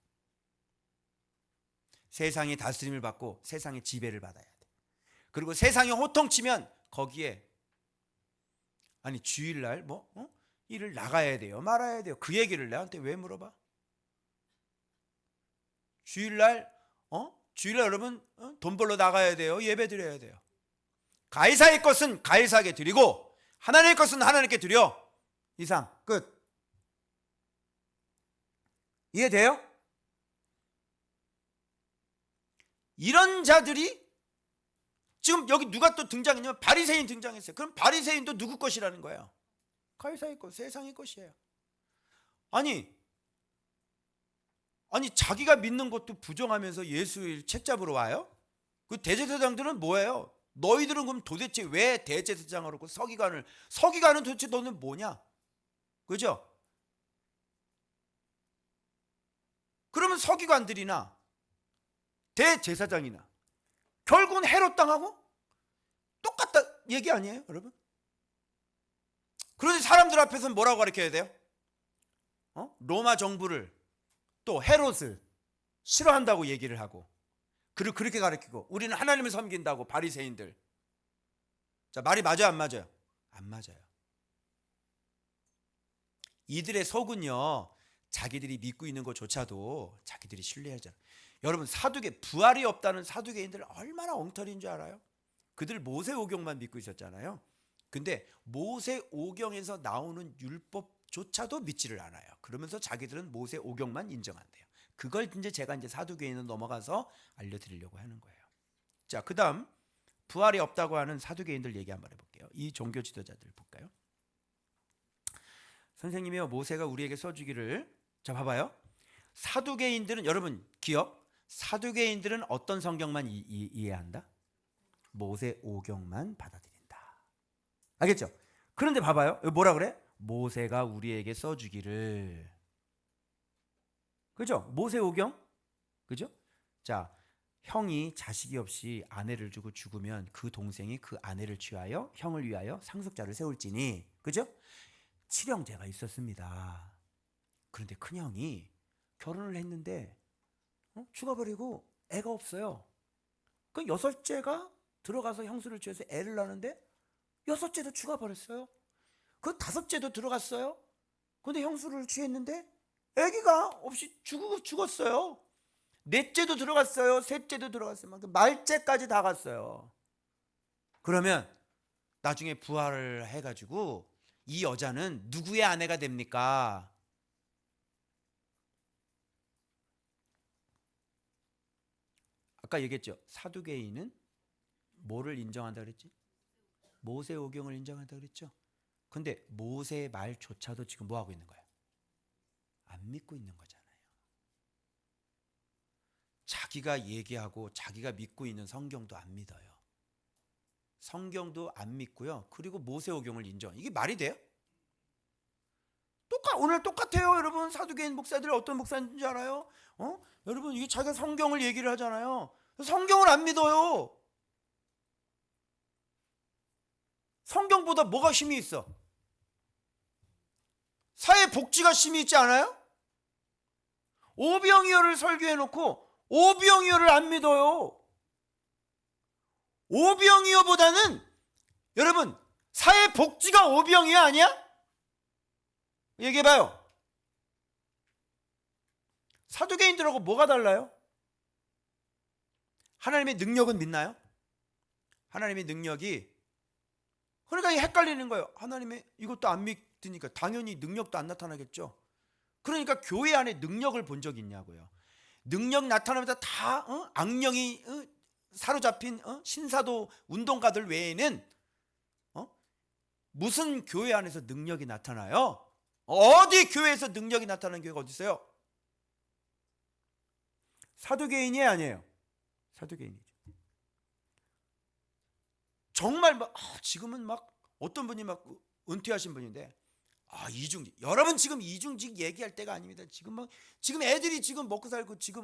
세상의 다스림을 받고 세상의 지배를 받아야 돼. 그리고 세상이 호통치면 거기에 아니 주일날 일을 나가야 돼요, 말아야 돼요. 그 얘기를 나한테 왜 물어봐? 주일날 여러분 돈 벌러 나가야 돼요, 예배 드려야 돼요. 가이사의 것은 가이사에게 드리고 하나님의 것은 하나님께 드려. 이상 끝. 이해돼요? 이런 자들이 지금 여기 누가 또 등장했냐면 바리새인 등장했어요. 그럼 바리새인도 누구 것이라는 거예요? 가이사의 것, 세상의 것이에요. 아니 자기가 믿는 것도 부정하면서 예수를 책잡으러 와요? 그 대제사장들은 뭐예요? 너희들은 그럼 도대체 왜 대제사장으로 그 서기관은 도대체 너는 뭐냐? 그죠? 그러면 서기관들이나 대제사장이나 결국은 헤롯 당하고 똑같다 얘기 아니에요, 여러분? 그런데 사람들 앞에서는 뭐라고 가르쳐야 돼요? 로마 정부를 또 헤롯을 싫어한다고 얘기를 하고 그리고 그렇게 가르치고 우리는 하나님을 섬긴다고 바리새인들. 자, 말이 맞아요, 안 맞아요? 안 맞아요. 이들의 속은요, 자기들이 믿고 있는 것조차도 자기들이 신뢰하잖아요. 여러분, 부활이 없다는 사두개인들 얼마나 엉터리인 줄 알아요? 그들 모세오경만 믿고 있었잖아요. 근데 모세오경에서 나오는 율법조차도 믿지를 않아요. 그러면서 자기들은 모세오경만 인정한대요. 그걸 이제 제가 사두개인으로 넘어가서 알려드리려고 하는 거예요. 자, 그다음 부활이 없다고 하는 사두개인들 얘기 한번 해볼게요. 이 종교 지도자들 볼까요? 선생님이요, 모세가 우리에게 써주기를. 자, 봐봐요. 사두개인들은, 여러분 기억, 사두개인들은 어떤 성경만 이해한다? 모세오경만 받아들인다. 알겠죠? 그런데 봐봐요. 뭐라 그래? 모세가 우리에게 써주기를. 그죠? 모세오경. 그죠? 자, 형이 자식이 없이 아내를 두고 죽으면 그 동생이 그 아내를 취하여 형을 위하여 상속자를 세울지니. 그죠? 칠형제가 있었습니다. 그런데 큰형이 결혼을 했는데 죽어버리고 애가 없어요. 그 여섯째가 들어가서 형수를 취해서 애를 낳는데 여섯째도 죽어버렸어요. 그 다섯째도 들어갔어요. 근데 형수를 취했는데 아기가 없이 죽었어요. 넷째도 들어갔어요. 셋째도 들어갔어요. 말째까지 다 갔어요. 그러면 나중에 부활을 해가지고 이 여자는 누구의 아내가 됩니까? 아까 얘기했죠. 사두개인은 뭐를 인정한다 그랬지? 모세오경을 인정한다 그랬죠. 근데 모세의 말조차도 지금 뭐 하고 있는 거야? 안 믿고 있는 거잖아요. 자기가 얘기하고 자기가 믿고 있는 성경도 안 믿어요. 성경도 안 믿고요. 그리고 모세오경을 인정. 이게 말이 돼요? 오늘 똑같아요, 여러분. 사두개인 목사들이 어떤 목사인지 알아요? 여러분, 이게 자기가 성경을 얘기를 하잖아요. 성경을 안 믿어요. 성경보다 뭐가 힘이 있어? 사회복지가 힘이 있지 않아요? 오병이어를 설교해놓고 오병이어를 안 믿어요. 오병이어보다는 여러분 사회복지가 오병이어 아니야? 얘기해봐요. 사두개인들하고 뭐가 달라요? 하나님의 능력은 믿나요? 하나님의 능력이, 그러니까 헷갈리는 거예요. 하나님의 이것도 안 믿으니까 당연히 능력도 안 나타나겠죠. 그러니까 교회 안에 능력을 본 적 있냐고요. 능력 나타나면서 다 악령이 사로잡힌 신사도 운동가들 외에는 무슨 교회 안에서 능력이 나타나요? 어디 교회에서 능력이 나타나는 교회가 어디 있어요? 사두개인이 아니에요. 사두개인이죠. 정말 지금은 어떤 분이 은퇴하신 분인데 이중직, 여러분 지금 이중직 얘기할 때가 아닙니다. 지금 애들이 지금 먹고 살고 지금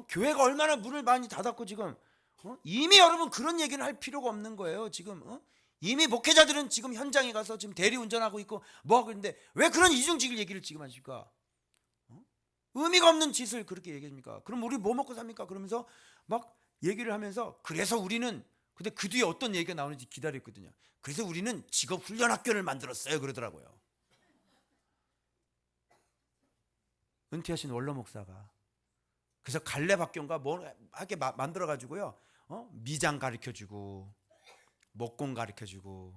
교회가 얼마나 문을 많이 닫았고 지금 이미 여러분 그런 얘기는 할 필요가 없는 거예요. 지금 이미 목회자들은 지금 현장에 가서 지금 대리 운전하고 있고 그런데 왜 그런 이중직을 얘기를 지금 하십니까? 의미가 없는 짓을 그렇게 얘기합니까? 그럼 우리 뭐 먹고 삽니까? 그러면서 막 얘기를 하면서, 그래서 우리는, 근데 그 뒤에 어떤 얘기가 나오는지 기다렸거든요. 그래서 우리는 직업훈련학교를 만들었어요 그러더라고요. 은퇴하신 원로 목사가. 그래서 갈래박경가 하게 만들어가지고요, 미장 가르쳐주고 목공 가르쳐주고.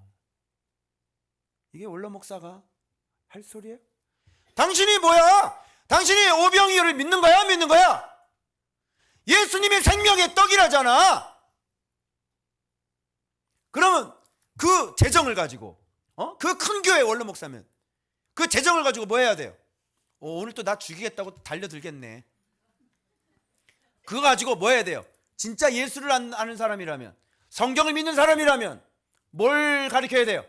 이게 원로 목사가 할 소리예요? 당신이 뭐야? 당신이 오병이어를 믿는 거야? 안 믿는 거야? 예수님의 생명의 떡이라잖아. 그러면 그 재정을 가지고 그 큰 교회 원로 목사면 그 재정을 가지고 뭐 해야 돼요? 오늘 또 나 죽이겠다고 달려들겠네. 그거 가지고 뭐 해야 돼요? 진짜 예수를 아는 사람이라면, 성경을 믿는 사람이라면 뭘 가르쳐야 돼요?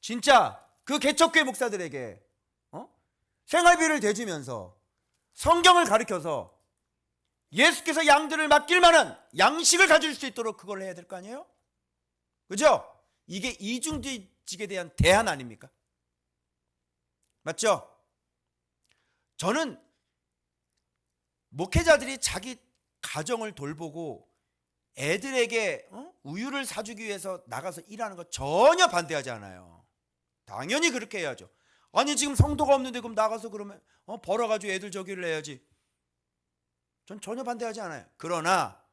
진짜 그 개척교회 목사들에게 생활비를 대주면서 성경을 가르쳐서 예수께서 양들을 맡길 만한 양식을 가질 수 있도록 그걸 해야 될 거 아니에요? 그죠? 이게 이중직에 대한 대안 아닙니까? 맞죠? 저는 목회자들이 자기 가정을 돌보고 애들에게 우유를 사주기 위해서 나가서 일하는 거 전혀 반대하지 않아요. 당연히 그렇게 해야죠. 아니 지금 성도가 없는데 그럼 나가서 그러면 벌어가지고 애들 저기를 해야지. 전 전혀 반대하지 않아요. 그러나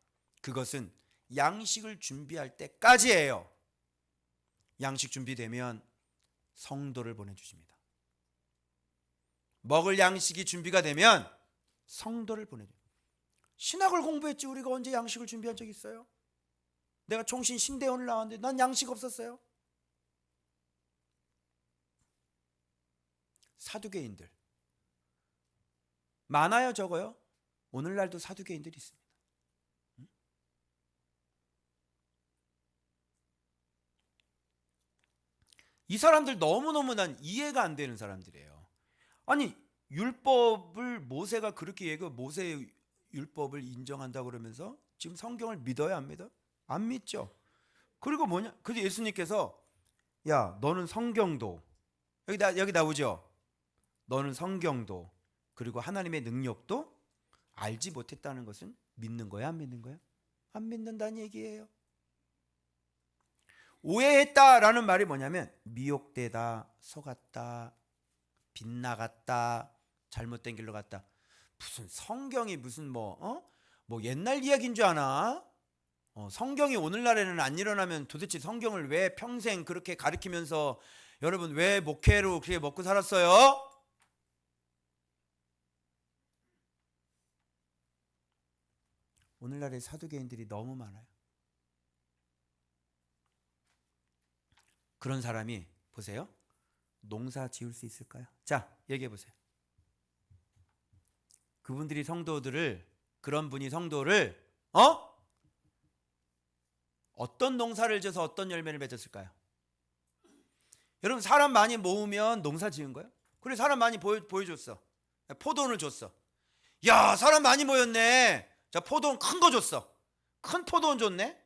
그것은 양식을 준비할 때까지예요. 양식 준비되면 성도를 보내주십니다. 먹을 양식이 준비가 되면 성도를 보내줘요. 신학을 공부했지 우리가 언제 양식을 준비한 적 있어요? 내가 총신 신대원을 나왔는데 난 양식 없었어요. 사두개인들 많아요, 적어요? 오늘날도 사두개인들이 있습니다. 이 사람들 너무너무 난 이해가 안 되는 사람들이에요. 아니 율법을 모세가 그렇게 얘기하고 모세의 율법을 인정한다 그러면서 지금 성경을 믿어요, 안 믿어요? 안 믿죠. 그리고 뭐냐? 그래서 예수님께서 야 너는 성경도 여기 나오죠. 너는 성경도 그리고 하나님의 능력도 알지 못했다는 것은 믿는 거야, 안 믿는 거야? 안 믿는다는 얘기예요. 오해했다라는 말이 뭐냐면 미혹되다, 속았다, 빗나갔다, 잘못된 길로 갔다. 무슨 성경이 무슨 뭐 옛날 이야기인 줄 아나? 성경이 오늘날에는 안 일어나면 도대체 성경을 왜 평생 그렇게 가르치면서 여러분 왜 목회로 그렇게 먹고 살았어요? 오늘날의 사두개인들이 너무 많아요. 그런 사람이 보세요. 농사 지을 수 있을까요? 자, 얘기해 보세요. 그분들이 성도들을, 그런 분이 성도를 어떤 농사를 져서 어떤 열매를 맺었을까요? 여러분 사람 많이 모으면 농사 지은 거예요? 그래, 사람 많이 보여줬어. 포도원을 줬어. 야, 사람 많이 모였네. 자, 포도원 큰 거 줬어. 큰 포도원 줬네.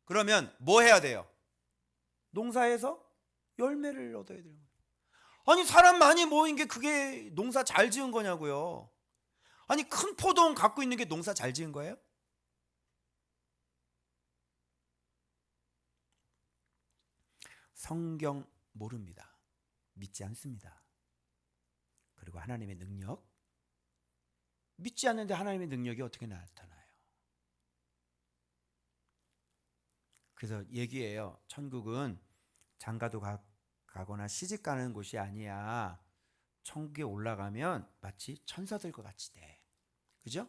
그러면 뭐 해야 돼요? 농사에서 열매를 얻어야 되는 거예요. 아니, 사람 많이 모인 게 그게 농사 잘 지은 거냐고요. 아니, 큰 포도원 갖고 있는 게 농사 잘 지은 거예요? 성경 모릅니다. 믿지 않습니다. 그리고 하나님의 능력, 믿지 않는데 하나님의 능력이 어떻게 나타나요? 그래서 얘기해요. 천국은 장가도 가거나 시집 가는 곳이 아니야. 천국에 올라가면 마치 천사들과 같이 돼. 그죠?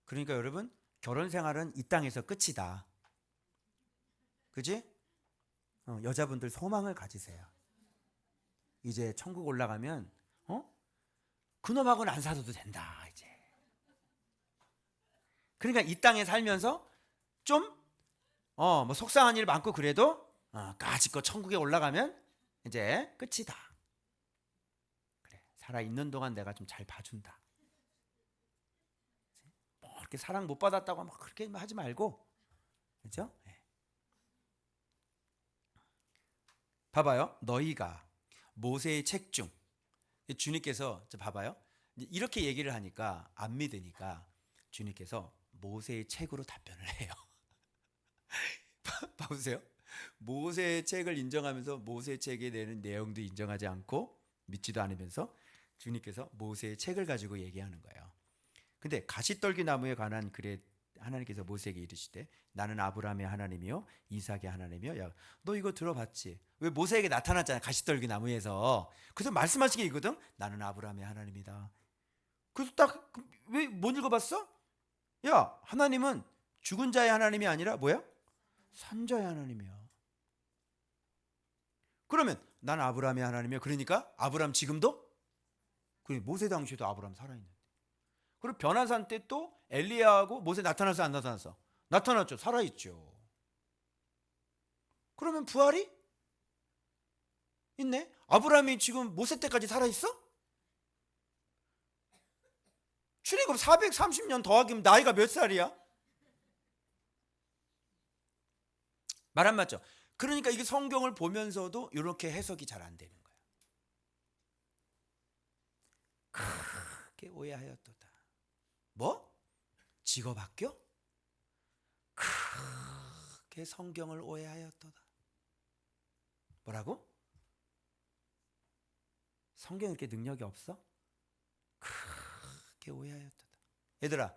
그러니까 여러분, 결혼 생활은 이 땅에서 끝이다. 그지? 여자분들 소망을 가지세요. 이제 천국 올라가면 그놈하고는 안 살아도 된다 이제. 그러니까 이 땅에 살면서 좀 뭐 속상한 일 많고 그래도 까짓거 천국에 올라가면 이제 끝이다. 그래, 살아 있는 동안 내가 좀 잘 봐준다. 뭐 이렇게 사랑 못 받았다고 막 그렇게 하지 말고, 그렇죠? 네. 봐봐요. 너희가 모세의 책 중, 주님께서 봐봐요. 이렇게 얘기를 하니까 안 믿으니까 주님께서 모세의 책으로 답변을 해요. 봐보세요. 모세의 책을 인정하면서 모세의 책에 내는 내용도 인정하지 않고 믿지도 않으면서 주님께서 모세의 책을 가지고 얘기하는 거예요. 근데 가시떨기 나무에 관한 글에 하나님께서 모세에게 이르시되 나는 아브라함의 하나님이요 이삭의 하나님이요. 야, 너 이거 들어봤지? 왜 모세에게 나타났잖아, 가시떨기 나무에서. 그래서 말씀하신 게 이거든. 나는 아브라함의 하나님이다. 그래서 딱 왜 못 읽어봤어? 야, 하나님은 죽은 자의 하나님이 아니라 뭐야? 산자의 하나님이야. 그러면 난 아브라함의 하나님이야. 그러니까 아브라함 지금도? 그래, 모세 당시에도 아브라함 살아있는데. 그리고 변화산 때 또 엘리야하고 모세 나타났어, 안 나타났어? 나타났죠. 살아있죠. 그러면 부활이 있네. 아브라함이 지금 모세 때까지 살아있어? 출애굽 430년 더하기면 나이가 몇 살이야? 말 안 맞죠? 그러니까 이게 성경을 보면서도 이렇게 해석이 잘 안 되는 거예요. 크게 오해하였도다. 뭐? 직업 학교? 크게 성경을 오해하였도다. 뭐라고? 성경에 이렇게 능력이 없어? 크게 오해하였도다. 얘들아,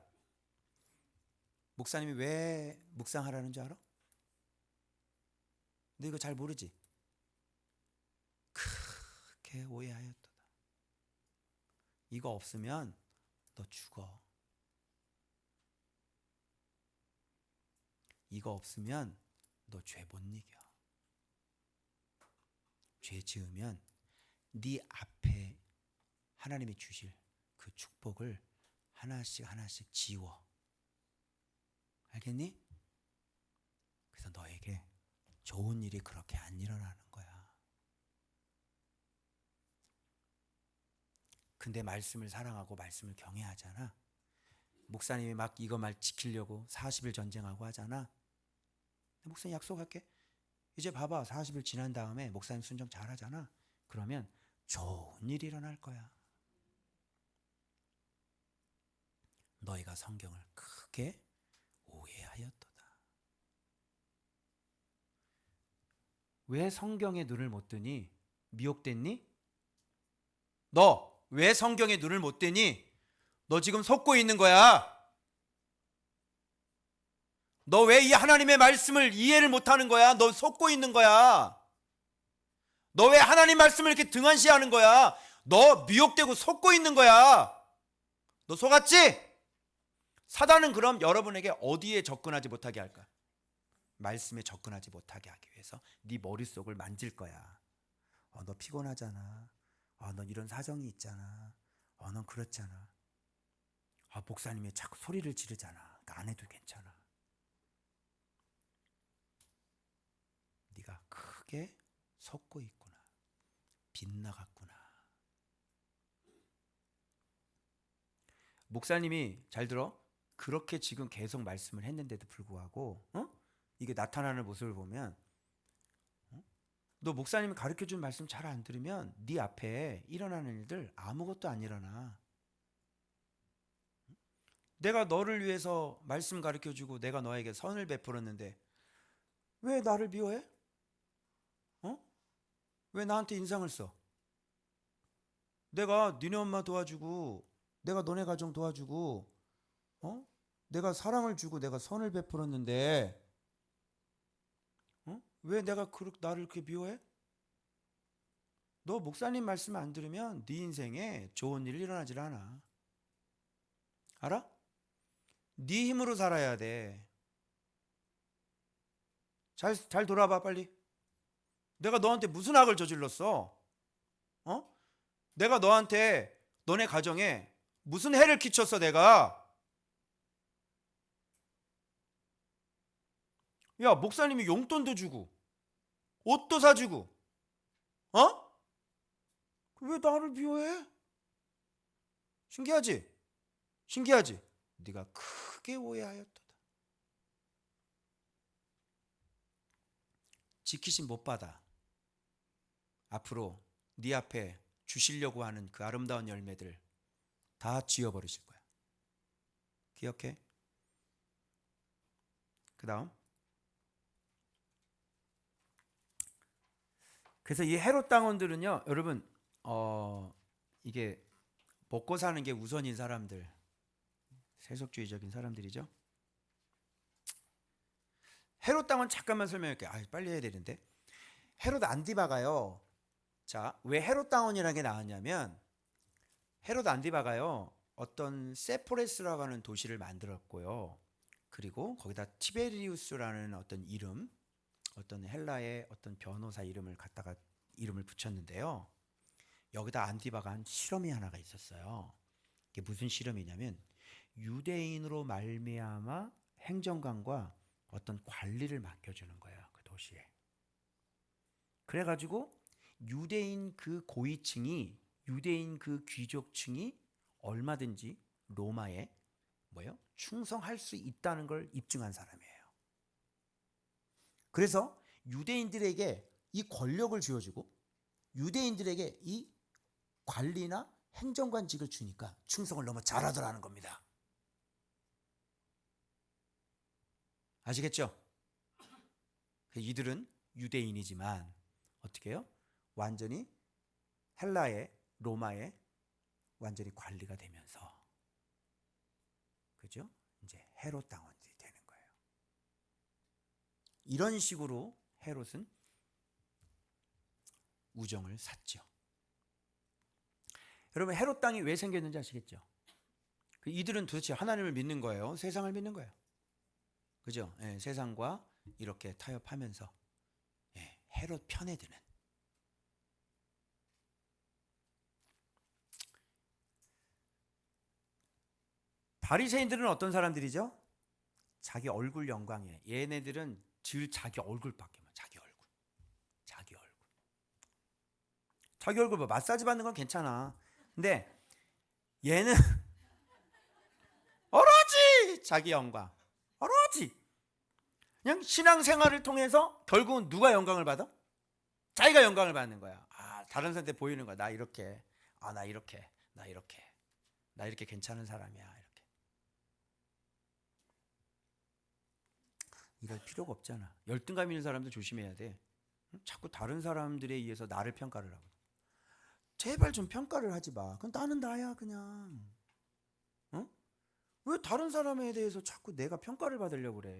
목사님이 왜 묵상하라는 줄 알아? 너 이거 잘 모르지? 크게 오해하였도다. 이거 없으면 너 죽어. 이거 없으면 너 죄 못 이겨. 죄 지으면 네 앞에 하나님이 주실 그 축복을 하나씩 하나씩 지워. 알겠니? 그래서 너에게 좋은 일이 그렇게 안 일어나는 거야. 근데 말씀을 사랑하고 말씀을 경외하잖아. 목사님이 막 이거 말 지키려고 40일 전쟁하고 하잖아. 목사님 약속할게. 이제 봐봐, 40일 지난 다음에 목사님 순종 잘하잖아. 그러면 좋은 일이 일어날 거야. 너희가 성경을 크게 오해하였도다. 왜 성경에 눈을 못 뜨니? 미혹됐니? 너 왜 성경에 눈을 못 뜨니? 너 지금 속고 있는 거야. 너 왜 이 하나님의 말씀을 이해를 못하는 거야? 너 속고 있는 거야. 너 왜 하나님 말씀을 이렇게 등한시하는 거야? 너 미혹되고 속고 있는 거야. 너 속았지? 사단은 그럼 여러분에게 어디에 접근하지 못하게 할까? 말씀에 접근하지 못하게 하기 위해서 네 머릿속을 만질 거야. 너 피곤하잖아. 너 이런 사정이 있잖아. 넌 그렇잖아. 목사님이 자꾸 소리를 지르잖아. 그러니까 안 해도 괜찮아. 네가 크게 속고 있구나. 빗나갔구나. 목사님이 잘 들어. 그렇게 지금 계속 말씀을 했는데도 불구하고 이게 나타나는 모습을 보면 너 목사님이 가르쳐준 말씀 잘 안 들으면 네 앞에 일어나는 일들 아무것도 안 일어나. 내가 너를 위해서 말씀 가르쳐주고 내가 너에게 선을 베풀었는데 왜 나를 미워해? 왜 나한테 인상을 써? 내가 니네 엄마 도와주고 내가 너네 가정 도와주고 내가 사랑을 주고 내가 선을 베풀었는데 왜 내가 나를 그렇게 미워해? 너 목사님 말씀 안 들으면 네 인생에 좋은 일 일어나질 않아. 알아? 네 힘으로 살아야 돼. 잘 돌아봐 빨리. 내가 너한테 무슨 악을 저질렀어? 내가 너한테 너네 가정에 무슨 해를 끼쳤어 내가? 야, 목사님이 용돈도 주고 옷도 사주고 왜 나를 미워해? 신기하지? 신기하지? 네가 크게 오해하였도다. 지키심 못 받아. 앞으로 네 앞에 주시려고 하는 그 아름다운 열매들 다 지워버리실 거야. 기억해? 그 다음 그래서 이 헤롯 당원들은요 여러분 이게 먹고 사는 게 우선인 사람들, 세속주의적인 사람들이죠. 헤롯 당원 잠깐만 설명할게요. 빨리 해야 되는데. 헤롯 안디바가요. 자, 왜 헤롯 당원이라는 게 나왔냐면 헤롯 안디바가요 어떤 세포레스라고 하는 도시를 만들었고요. 그리고 거기다 티베리우스라는 어떤 이름, 어떤 헬라의 어떤 변호사 이름을 갖다가 이름을 붙였는데요. 여기다 안디바가 한 실험이 하나가 있었어요. 이게 무슨 실험이냐면 유대인으로 말미암아 행정관과 어떤 관리를 맡겨주는 거예요. 그 도시에. 그래가지고 유대인 그 고위층이 유대인 그 귀족층이 얼마든지 로마에 충성할 수 있다는 걸 입증한 사람이에요. 그래서 유대인들에게 이 권력을 쥐어주고 유대인들에게 이 관리나 행정관직을 주니까 충성을 너무 잘하더라는 겁니다. 아시겠죠? 이들은 유대인이지만 어떻게 해요? 완전히 헬라의 로마의 완전히 관리가 되면서 그죠? 이제 헤롯 당원들이 되는 거예요. 이런 식으로 헤롯은 우정을 샀죠. 여러분 헤롯 땅이 왜 생겼는지 아시겠죠? 이들은 도대체 하나님을 믿는 거예요? 세상을 믿는 거예요? 그죠? 세상과 이렇게 타협하면서 헤롯 편에 드는. 바리새인들은 어떤 사람들이죠? 자기 얼굴 영광이에요. 얘네들은 늘 자기 얼굴밖에 못. 자기 얼굴 뭐 마사지 받는 건 괜찮아. 근데 얘는 오로지 자기 영광, 오로지 그냥 신앙생활을 통해서 결국은 누가 영광을 받아? 자기가 영광을 받는 거야. 다른 사람한테 보이는 거야. 나 이렇게, 나 이렇게 괜찮은 사람이야. 이렇게. 이럴 필요가 없잖아. 열등감 있는 사람들 조심해야 돼. 자꾸 다른 사람들에 의해서 나를 평가를 하고. 제발 좀 평가를 하지 마. 그럼 나는 나야 그냥. 왜 다른 사람에 대해서 자꾸 내가 평가를 받으려고 그래?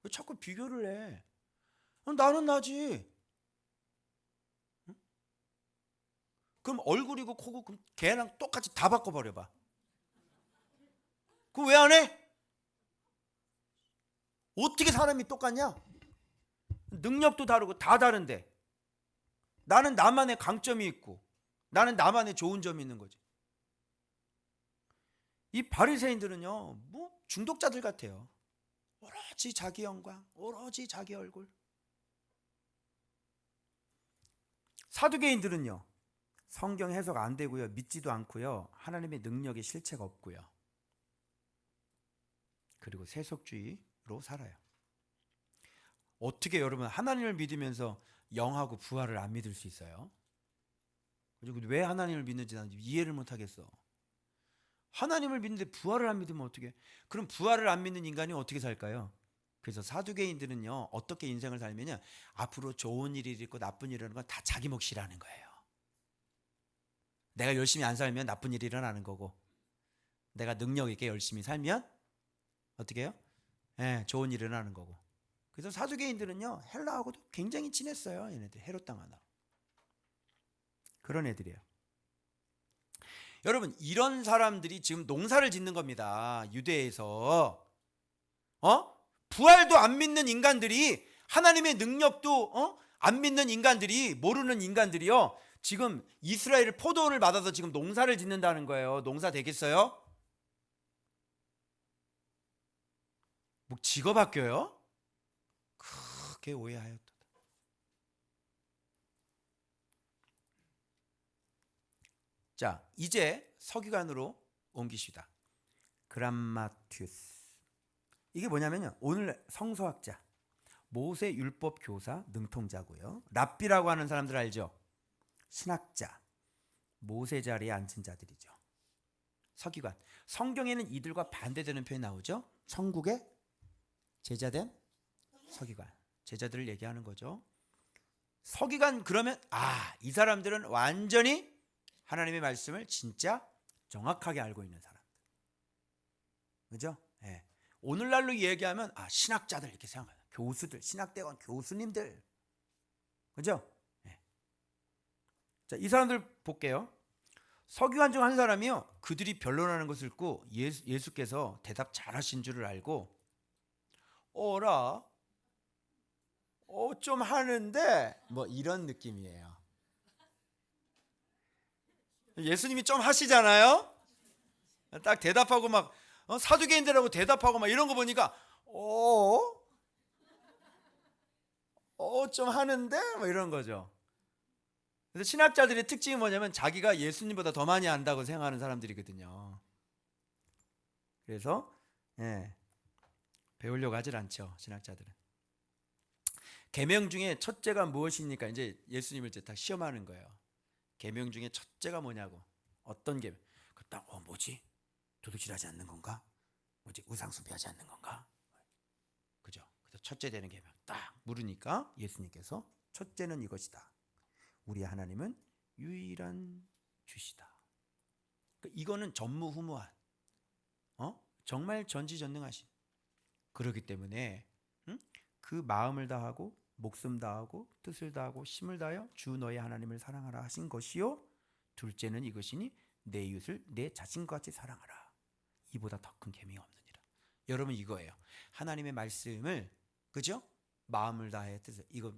왜 자꾸 비교를 해? 나는 나지. 그럼 얼굴이고 코고 그럼 걔랑 똑같이 다 바꿔버려봐. 그럼 왜 안 해? 어떻게 사람이 똑같냐? 능력도 다르고 다 다른데 나는 나만의 강점이 있고 나는 나만의 좋은 점이 있는 거지. 이 바리새인들은요, 뭐 중독자들 같아요. 오로지 자기 영광, 오로지 자기 얼굴. 사두개인들은요, 성경 해석 안 되고요, 믿지도 않고요, 하나님의 능력의 실체가 없고요, 그리고 세속주의로 살아요. 어떻게 여러분 하나님을 믿으면서 영하고 부활을 안 믿을 수 있어요? 그리고 왜 하나님을 믿는지 난 이해를 못 하겠어. 하나님을 믿는데 부활을 안 믿으면 어떻게? 그럼 부활을 안 믿는 인간이 어떻게 살까요? 그래서 사두개인들은요, 어떻게 인생을 살면요, 앞으로 좋은 일이 있고 나쁜 일이 일어나는 건 다 자기 몫이라는 거예요. 내가 열심히 안 살면 나쁜 일이 일어나는 거고, 내가 능력 있게 열심히 살면 어떻게 해요? 좋은 일이 일어나는 거고. 그래서 사두개인들은요, 헬라하고도 굉장히 친했어요. 얘네들 헤롯 땅 하나. 그런 애들이에요. 여러분, 이런 사람들이 지금 농사를 짓는 겁니다. 유대에서. 부활도 안 믿는 인간들이, 하나님의 능력도 안 믿는 인간들이, 모르는 인간들이요, 지금 이스라엘 포도원을 받아서 지금 농사를 짓는다는 거예요. 농사 되겠어요? 뭐 직업 바뀌어요? 크게 오해하였다. 자, 이제 서기관으로 옮기시다. 그람마티우스. 이게 뭐냐면요, 오늘 성서학자, 모세 율법 교사, 능통자고요. 랍비라고 하는 사람들 알죠? 신학자, 모세 자리에 앉은 자들이죠. 서기관. 성경에는 이들과 반대되는 표현이 나오죠. 천국의 제자된 서기관. 제자들을 얘기하는 거죠. 서기관 그러면 이 사람들은 완전히 하나님의 말씀을 진짜 정확하게 알고 있는 사람들. 그죠? 네. 오늘날로 얘기하면 신학자들 이렇게 생각해요. 교수들, 신학대원 교수님들. 그죠? 네. 자, 이 사람들 볼게요. 서기관 중 한 사람이요, 그들이 변론하는 것을 듣고 예수께서 대답 잘하신 줄을 알고 어라, 좀 하는데 뭐 이런 느낌이에요. 예수님이 좀 하시잖아요. 딱 대답하고 막 사두개인들하고 대답하고 막 이런 거 보니까 좀 하는데 뭐 이런 거죠. 그래서 신학자들의 특징이 뭐냐면 자기가 예수님보다 더 많이 안다고 생각하는 사람들이거든요. 그래서 배우려고 하질 않죠, 신학자들은. 계명 중에 첫째가 무엇입니까? 이제 예수님을 이제 다 시험하는 거예요. 계명 중에 첫째가 뭐냐고. 어떤 계명? 딱 뭐지? 도둑질하지 않는 건가? 뭐지? 우상 숭배하지 않는 건가? 그죠? 그래서 첫째 되는 계명 딱 물으니까 예수님께서 첫째는 이것이다. 우리 하나님은 유일한 주시다. 이거는 전무후무한, 정말 전지전능하신. 그렇기 때문에 그 마음을 다하고 목숨 다하고 뜻을 다하고 힘을 다하여 주 너의 하나님을 사랑하라 하신 것이요, 둘째는 이것이니 내 이웃을 내 자신과 같이 사랑하라. 이보다 더 큰 계명이 없느니라. 여러분, 이거예요. 하나님의 말씀을, 그죠? 마음을 다해 뜻을, 이거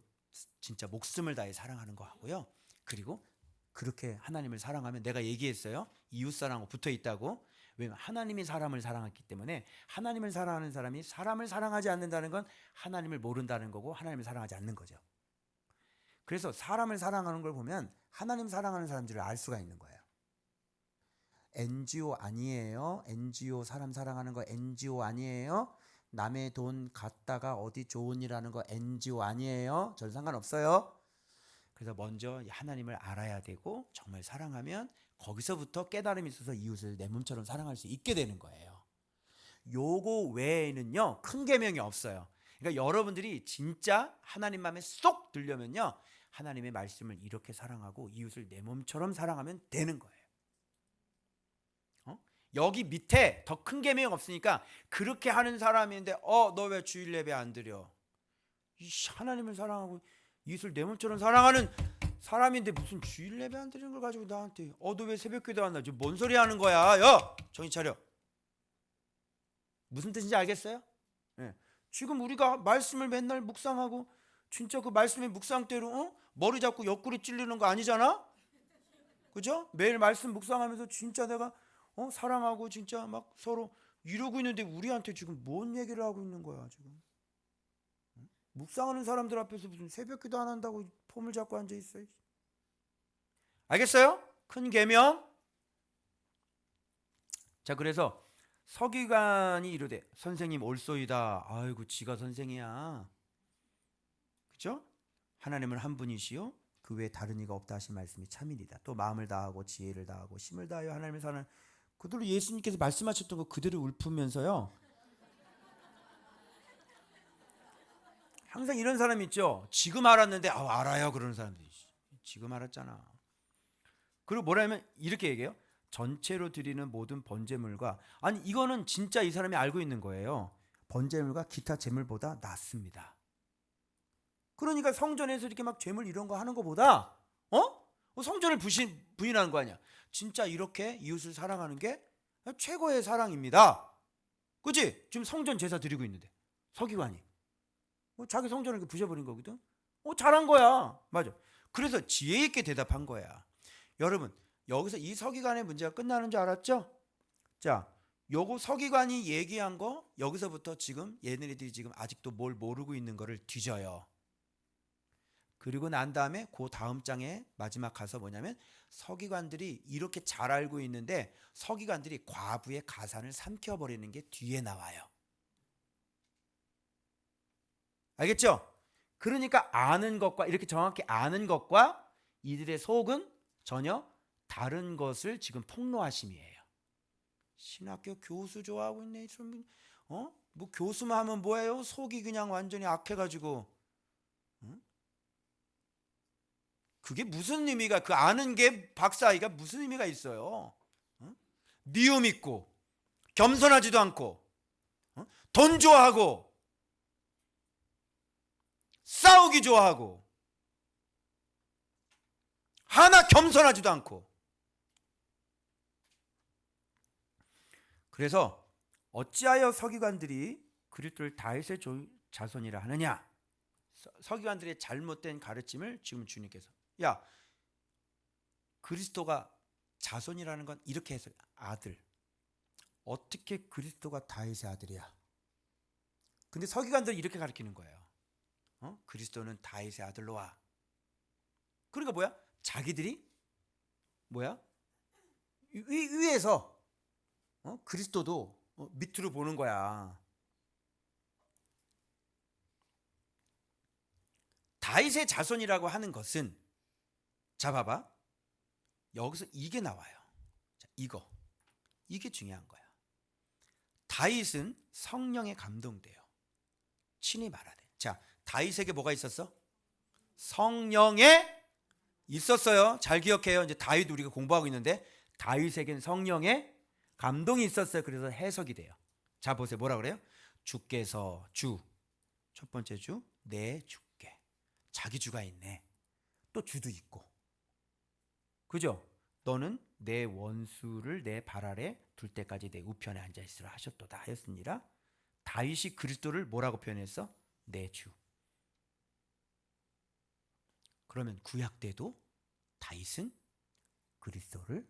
진짜 목숨을 다해 사랑하는 거 하고요. 그리고 그렇게 하나님을 사랑하면, 내가 얘기했어요, 이웃사랑하고 붙어 있다고. 왜냐면 하나님이 사람을 사랑했기 때문에. 하나님을 사랑하는 사람이 사람을 사랑하지 않는다는 건 하나님을 모른다는 거고 하나님을 사랑하지 않는 거죠. 그래서 사람을 사랑하는 걸 보면 하나님 사랑하는 사람들을 알 수가 있는 거예요. NGO 아니에요. NGO 사람 사랑하는 거 NGO 아니에요. 남의 돈 갖다가 어디 좋은 일 하는 거 NGO 아니에요. 저는 상관없어요. 그래서 먼저 하나님을 알아야 되고, 정말 사랑하면 거기서부터 깨달음이 있어서 이웃을 내 몸처럼 사랑할 수 있게 되는 거예요. 요거 외에는요, 큰 계명이 없어요. 그러니까 여러분들이 진짜 하나님 마음에 쏙 들려면요, 하나님의 말씀을 이렇게 사랑하고 이웃을 내 몸처럼 사랑하면 되는 거예요. 여기 밑에 더 큰 계명 없으니까 그렇게 하는 사람인데 너 왜 주일 예배 안 드려? 하나님을 사랑하고 이웃을 내 몸처럼 사랑하는 사람인데 무슨 주일 예배 안 드리는 걸 가지고 나한테 너 왜 새벽기도 안 나? 지금 뭔 소리 하는 거야? 야, 정신 차려. 무슨 뜻인지 알겠어요? 네. 지금 우리가 말씀을 맨날 묵상하고 진짜 그 말씀의 묵상대로 머리 잡고 옆구리 찔리는 거 아니잖아? 그죠? 매일 말씀 묵상하면서 진짜 내가 사랑하고 진짜 막 서로 이러고 있는데 우리한테 지금 뭔 얘기를 하고 있는 거야 지금? 묵상하는 사람들 앞에서 무슨 새벽기도 안 한다고 폼을 잡고 앉아 있어. 알겠어요? 큰 계명. 자, 그래서 서기관이 이르되 선생님 올소이다. 아이고 지가 선생이야. 그죠? 하나님은 한 분이시요 그 외에 다른 이가 없다 하신 말씀이 참이니이다. 또 마음을 다하고 지혜를 다하고 힘을 다하여 하나님을 사는 그대로 예수님께서 말씀하셨던 거 그대로 읊으면서요. 항상 이런 사람 있죠. 지금 알았는데 알아요 그러는 사람들이. 지금 알았잖아. 그리고 뭐라면 이렇게 얘기해요. 전체로 드리는 모든 번제물과 아니 이거는 진짜 이 사람이 알고 있는 거예요. 번제물과 기타 제물보다 낫습니다. 그러니까 성전에서 이렇게 막 제물 이런 거 하는 거보다 성전을 부인하는 거 아니야. 진짜 이렇게 이웃을 사랑하는 게 최고의 사랑입니다. 그치? 지금 성전 제사 드리고 있는데 서기관이 자기 성전을 이렇게 부셔버린 거거든. 잘한 거야. 맞아. 그래서 지혜 있게 대답한 거야. 여러분 여기서 이 서기관의 문제가 끝나는 줄 알았죠? 자, 요거 서기관이 얘기한 거 여기서부터 지금 얘네들이 지금 아직도 뭘 모르고 있는 거를 뒤져요. 그리고 난 다음에 그 다음 장에 마지막 가서 뭐냐면 서기관들이 이렇게 잘 알고 있는데 서기관들이 과부의 가산을 삼켜버리는 게 뒤에 나와요. 알겠죠? 그러니까 아는 것과 이렇게 정확히 아는 것과 이들의 속은 전혀 다른 것을 지금 폭로하심이에요. 신학교 교수 좋아하고 있네. 뭐 교수만 하면 뭐예요? 속이 그냥 완전히 악해가지고 그게 무슨 의미가 그 아는 게 박사이가 무슨 의미가 있어요? 미움 있고 겸손하지도 않고 돈 좋아하고 싸우기 좋아하고 하나 겸손하지도 않고. 그래서 어찌하여 서기관들이 그리스도를 다윗의 자손이라 하느냐. 서기관들의 잘못된 가르침을 지금 주님께서 그리스도가 자손이라는 건 이렇게 해서 아들. 어떻게 그리스도가 다윗의 아들이야? 근데 서기관들이 이렇게 가르치는 거예요. 그리스도는 다윗의 아들로 와. 그러니까 뭐야? 자기들이 뭐야? 위에서 그리스도도 밑으로 보는 거야. 다윗의 자손이라고 하는 것은 자 봐봐. 여기서 이게 나와요. 자, 이게 중요한 거야. 다윗은 성령에 감동돼요. 친히 말하되. 자, 다윗에게 뭐가 있었어? 성령에 있었어요. 잘 기억해요. 이제 다윗 우리가 공부하고 있는데 다윗에겐 성령에 감동이 있었어요. 그래서 해석이 돼요. 자 보세요. 뭐라 그래요? 주께서 첫 번째 주 내 주께. 자기 주가 있네. 또 주도 있고. 그죠? 너는 내 원수를 내 발 아래 둘 때까지 내 우편에 앉아 있으라 하셨도다 하였습니다. 다윗이 그리스도를 뭐라고 표현했어? 내 주. 그러면 구약 때도 다윗은 그리스도를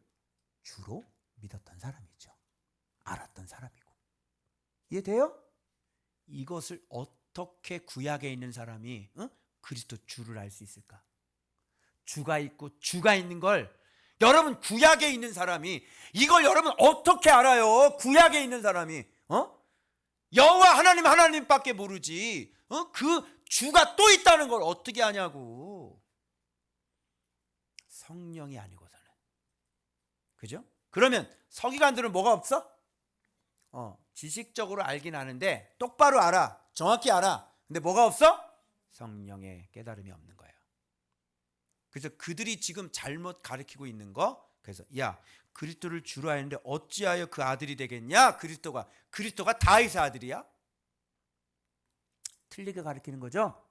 주로 믿었던 사람이죠. 알았던 사람이고. 이해돼요? 이것을 어떻게 구약에 있는 사람이 그리스도 주를 알 수 있을까? 주가 있고 주가 있는 걸 여러분 구약에 있는 사람이 이걸 여러분 어떻게 알아요? 구약에 있는 사람이 여호와 하나님밖에 모르지. 그 주가 또 있다는 걸 어떻게 아냐고. 성령이 아니고서는. 그죠? 그러면 서기관들은 뭐가 없어? 지식적으로 알긴 아는데 똑바로 알아. 정확히 알아. 근데 뭐가 없어? 성령의 깨달음이 없는 거예요. 그래서 그들이 지금 잘못 가르치고 있는 거. 그래서 그리스도를 주로 하는데 어찌하여 그 아들이 되겠냐? 그리스도가 다윗의 아들이야? 틀리게 가르치는 거죠.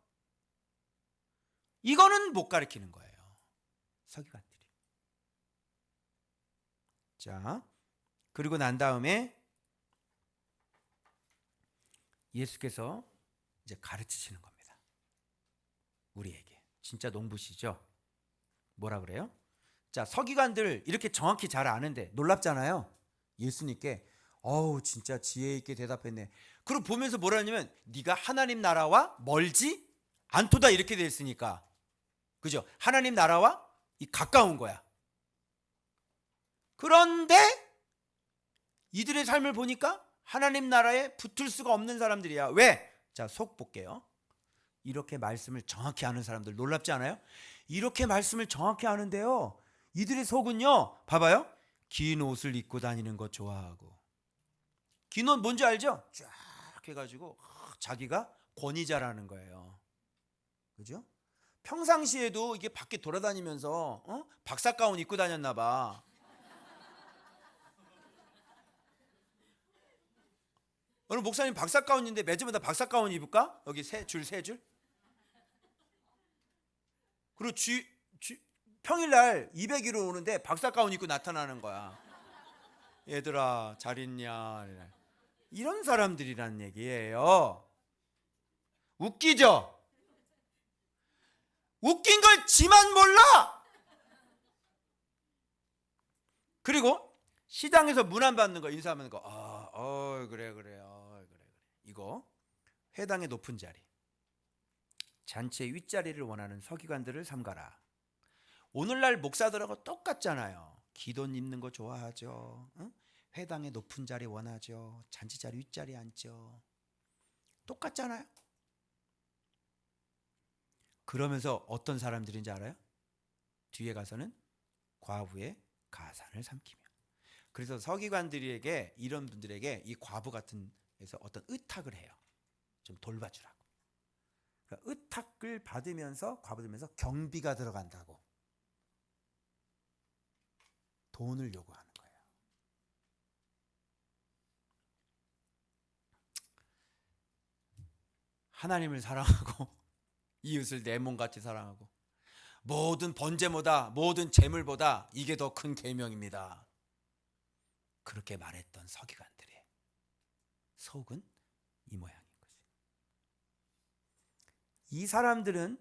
이거는 못 가르치는 거예요. 서기관들이. 자, 그리고 난 다음에 예수께서 이제 가르치시는 겁니다. 우리에게. 진짜 농부시죠? 뭐라 그래요? 자, 서기관들 이렇게 정확히 잘 아는데 놀랍잖아요. 예수님께 어우 진짜 지혜 있게 대답했네. 그리고 보면서 뭐라 하냐면 네가 하나님 나라와 멀지 않도다 이렇게 돼 있으니까. 그죠? 하나님 나라와 이 가까운 거야. 그런데 이들의 삶을 보니까 하나님 나라에 붙을 수가 없는 사람들이야. 왜? 자, 속 볼게요. 이렇게 말씀을 정확히 아는 사람들 놀랍지 않아요? 이렇게 말씀을 정확히 아는데요, 이들의 속은요, 봐봐요. 긴 옷을 입고 다니는 거 좋아하고. 긴 옷 뭔지 알죠? 쫙 해가지고 자기가 권위자라는 거예요. 그죠? 평상시에도 이게 밖에 돌아다니면서 박사 가운 입고 다녔나 봐. 오늘 목사님 박사 가운인데 매주마다 박사 가운 입을까? 여기 세 줄. 그리고 평일날 200일로 오는데 박사 가운 입고 나타나는 거야. 얘들아 잘 있냐? 이런 사람들이란 얘기예요. 웃기죠? 웃긴 걸 지만 몰라. 그리고 시장에서 문안 받는 거, 인사하는 거. 그래. 이거 회당의 높은 자리, 잔치의 윗자리를 원하는 서기관들을 삼가라. 오늘날 목사들하고 똑같잖아요. 기돈 입는 거 좋아하죠. 회당의 높은 자리 원하죠. 잔치 자리 윗자리 앉죠. 똑같잖아요. 그러면서 어떤 사람들인지 알아요? 뒤에 가서는 과부의 가산을 삼키며. 그래서 서기관들에게, 이런 분들에게 이 과부 같은 에서 어떤 의탁을 해요. 좀 돌봐주라고. 그러니까 의탁을 받으면서, 과부 들면서 경비가 들어간다고 돈을 요구하는 거예요. 하나님을 사랑하고 이웃을 내 몸같이 사랑하고 모든 번제보다, 모든 재물보다 이게 더 큰 계명입니다. 그렇게 말했던 서기관들의 속은 이 모양인 거지. 이 사람들은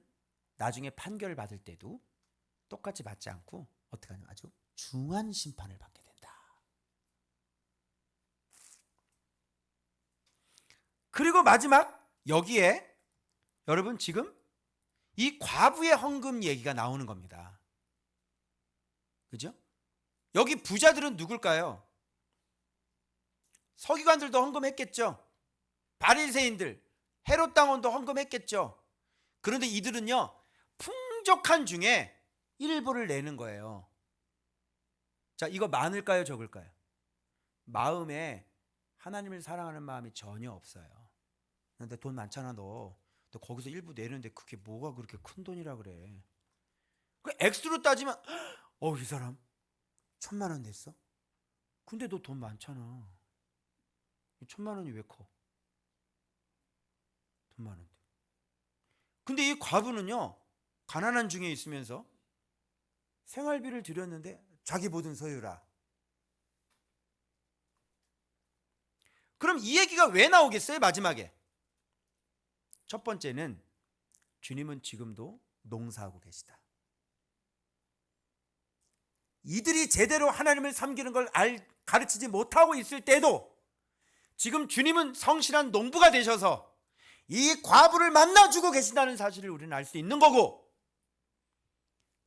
나중에 판결을 받을 때도 똑같이 받지 않고 어떻게 하냐면 아주 중한 심판을 받게 된다. 그리고 마지막, 여기에 여러분 지금 이 과부의 헌금 얘기가 나오는 겁니다. 그죠? 여기 부자들은 누굴까요? 서기관들도 헌금했겠죠. 바리새인들, 헤롯 당원도 헌금했겠죠. 그런데 이들은요, 풍족한 중에 일부를 내는 거예요. 자, 이거 많을까요, 적을까요? 마음에 하나님을 사랑하는 마음이 전혀 없어요. 근데 돈 많잖아, 너 거기서 일부 내는데 그게 뭐가 그렇게 큰 돈이라 그래. 그 액수로 따지면 이 사람 1,000만 원 냈어? 근데 너 돈 많잖아. 1,000만 원이 왜 커? 돈 많은데. 근데 이 과부는요, 가난한 중에 있으면서 생활비를 들였는데 자기 모든 소유라. 그럼 이 얘기가 왜 나오겠어요? 마지막에 첫 번째는 주님은 지금도 농사하고 계시다. 이들이 제대로 하나님을 섬기는 걸 가르치지 못하고 있을 때도 지금 주님은 성실한 농부가 되셔서 이 과부를 만나주고 계신다는 사실을 우리는 알 수 있는 거고,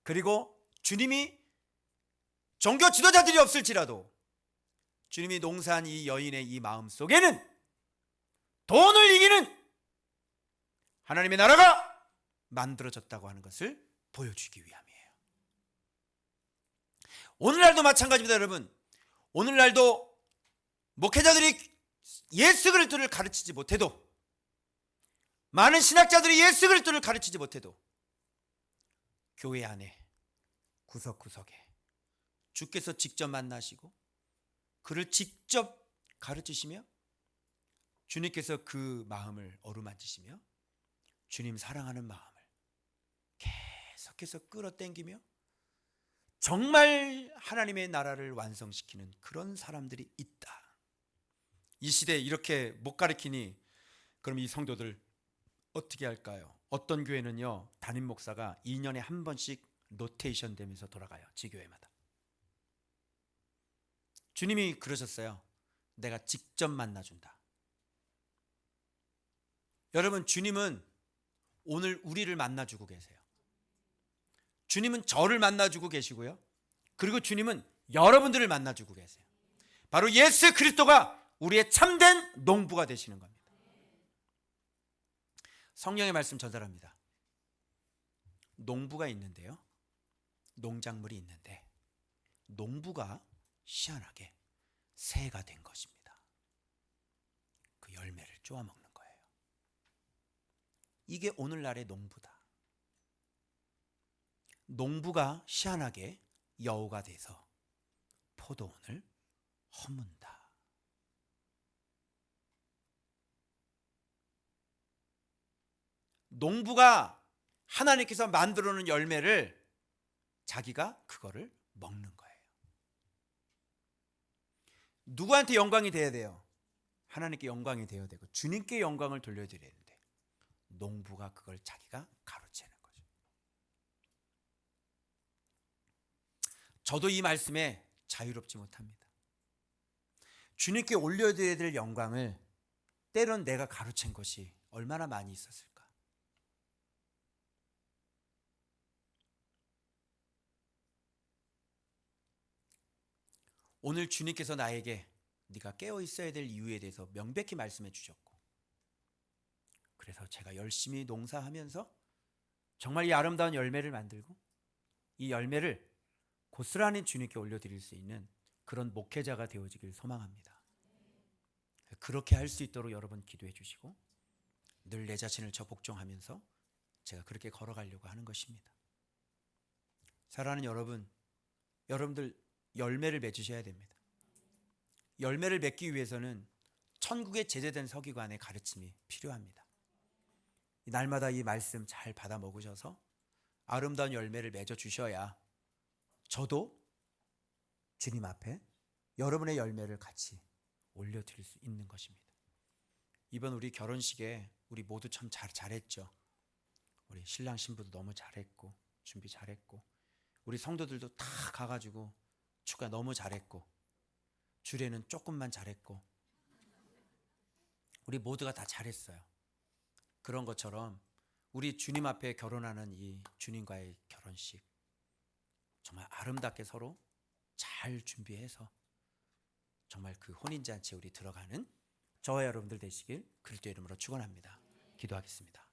그리고 주님이 종교 지도자들이 없을지라도 주님이 농사한 이 여인의 이 마음 속에는 돈을 이기는 하나님의 나라가 만들어졌다고 하는 것을 보여주기 위함이에요. 오늘날도 마찬가지입니다, 여러분. 오늘날도 목회자들이 예수 그리스도를 가르치지 못해도, 많은 신학자들이 예수 그리스도를 가르치지 못해도 교회 안에 구석구석에 주께서 직접 만나시고 그를 직접 가르치시며 주님께서 그 마음을 어루만지시며 주님 사랑하는 마음을 계속해서 끌어당기며 정말 하나님의 나라를 완성시키는 그런 사람들이 있다. 이 시대에 이렇게 못 가르치니 그럼 이 성도들 어떻게 할까요? 어떤 교회는요, 담임 목사가 2년에 한 번씩 로테이션 되면서 돌아가요. 지교회마다. 주님이 그러셨어요. 내가 직접 만나준다. 여러분, 주님은 오늘 우리를 만나주고 계세요. 주님은 저를 만나주고 계시고요. 그리고 주님은 여러분들을 만나주고 계세요. 바로 예수 그리스도가 우리의 참된 농부가 되시는 겁니다. 성령의 말씀 전달합니다. 농부가 있는데요, 농작물이 있는데 농부가 희한하게 새가 된 것입니다. 그 열매를 쪼아먹는 거예요. 이게 오늘날의 농부다. 농부가 희한하게 여우가 돼서 포도원을 허문다. 농부가 하나님께서 만들어 놓은 열매를 자기가 그거를 먹는 거예요. 누구한테 영광이 돼야 돼요? 하나님께 영광이 되어야 되고 주님께 영광을 돌려드려야 되는데 농부가 그걸 자기가 가로채는 거죠. 저도 이 말씀에 자유롭지 못합니다. 주님께 올려드려야 될 영광을 때론 내가 가로챈 것이 얼마나 많이 있었을까? 오늘 주님께서 나에게 네가 깨어 있어야 될 이유에 대해서 명백히 말씀해 주셨고, 그래서 제가 열심히 농사하면서 정말 이 아름다운 열매를 만들고 이 열매를 고스란히 주님께 올려드릴 수 있는 그런 목회자가 되어지길 소망합니다. 그렇게 할 수 있도록 여러분 기도해 주시고 늘 내 자신을 저 복종하면서 제가 그렇게 걸어가려고 하는 것입니다. 사랑하는 여러분, 여러분들 열매를 맺으셔야 됩니다. 열매를 맺기 위해서는 천국에 제재된 서기관의 가르침이 필요합니다. 날마다 이 말씀 잘 받아 먹으셔서 아름다운 열매를 맺어 주셔야 저도 주님 앞에 여러분의 열매를 같이 올려드릴 수 있는 것입니다. 이번 우리 결혼식에 우리 모두 참 잘했죠. 우리 신랑 신부도 너무 잘했고 준비 잘했고 우리 성도들도 다 가가지고 축가 너무 잘했고 주례는 조금만 잘했고 우리 모두가 다 잘했어요. 그런 것처럼 우리 주님 앞에 결혼하는 이 주님과의 결혼식 정말 아름답게 서로 잘 준비해서 정말 그 혼인잔치에 우리 들어가는 저와 여러분들 되시길 그리스도의 이름으로 축원합니다. 기도하겠습니다.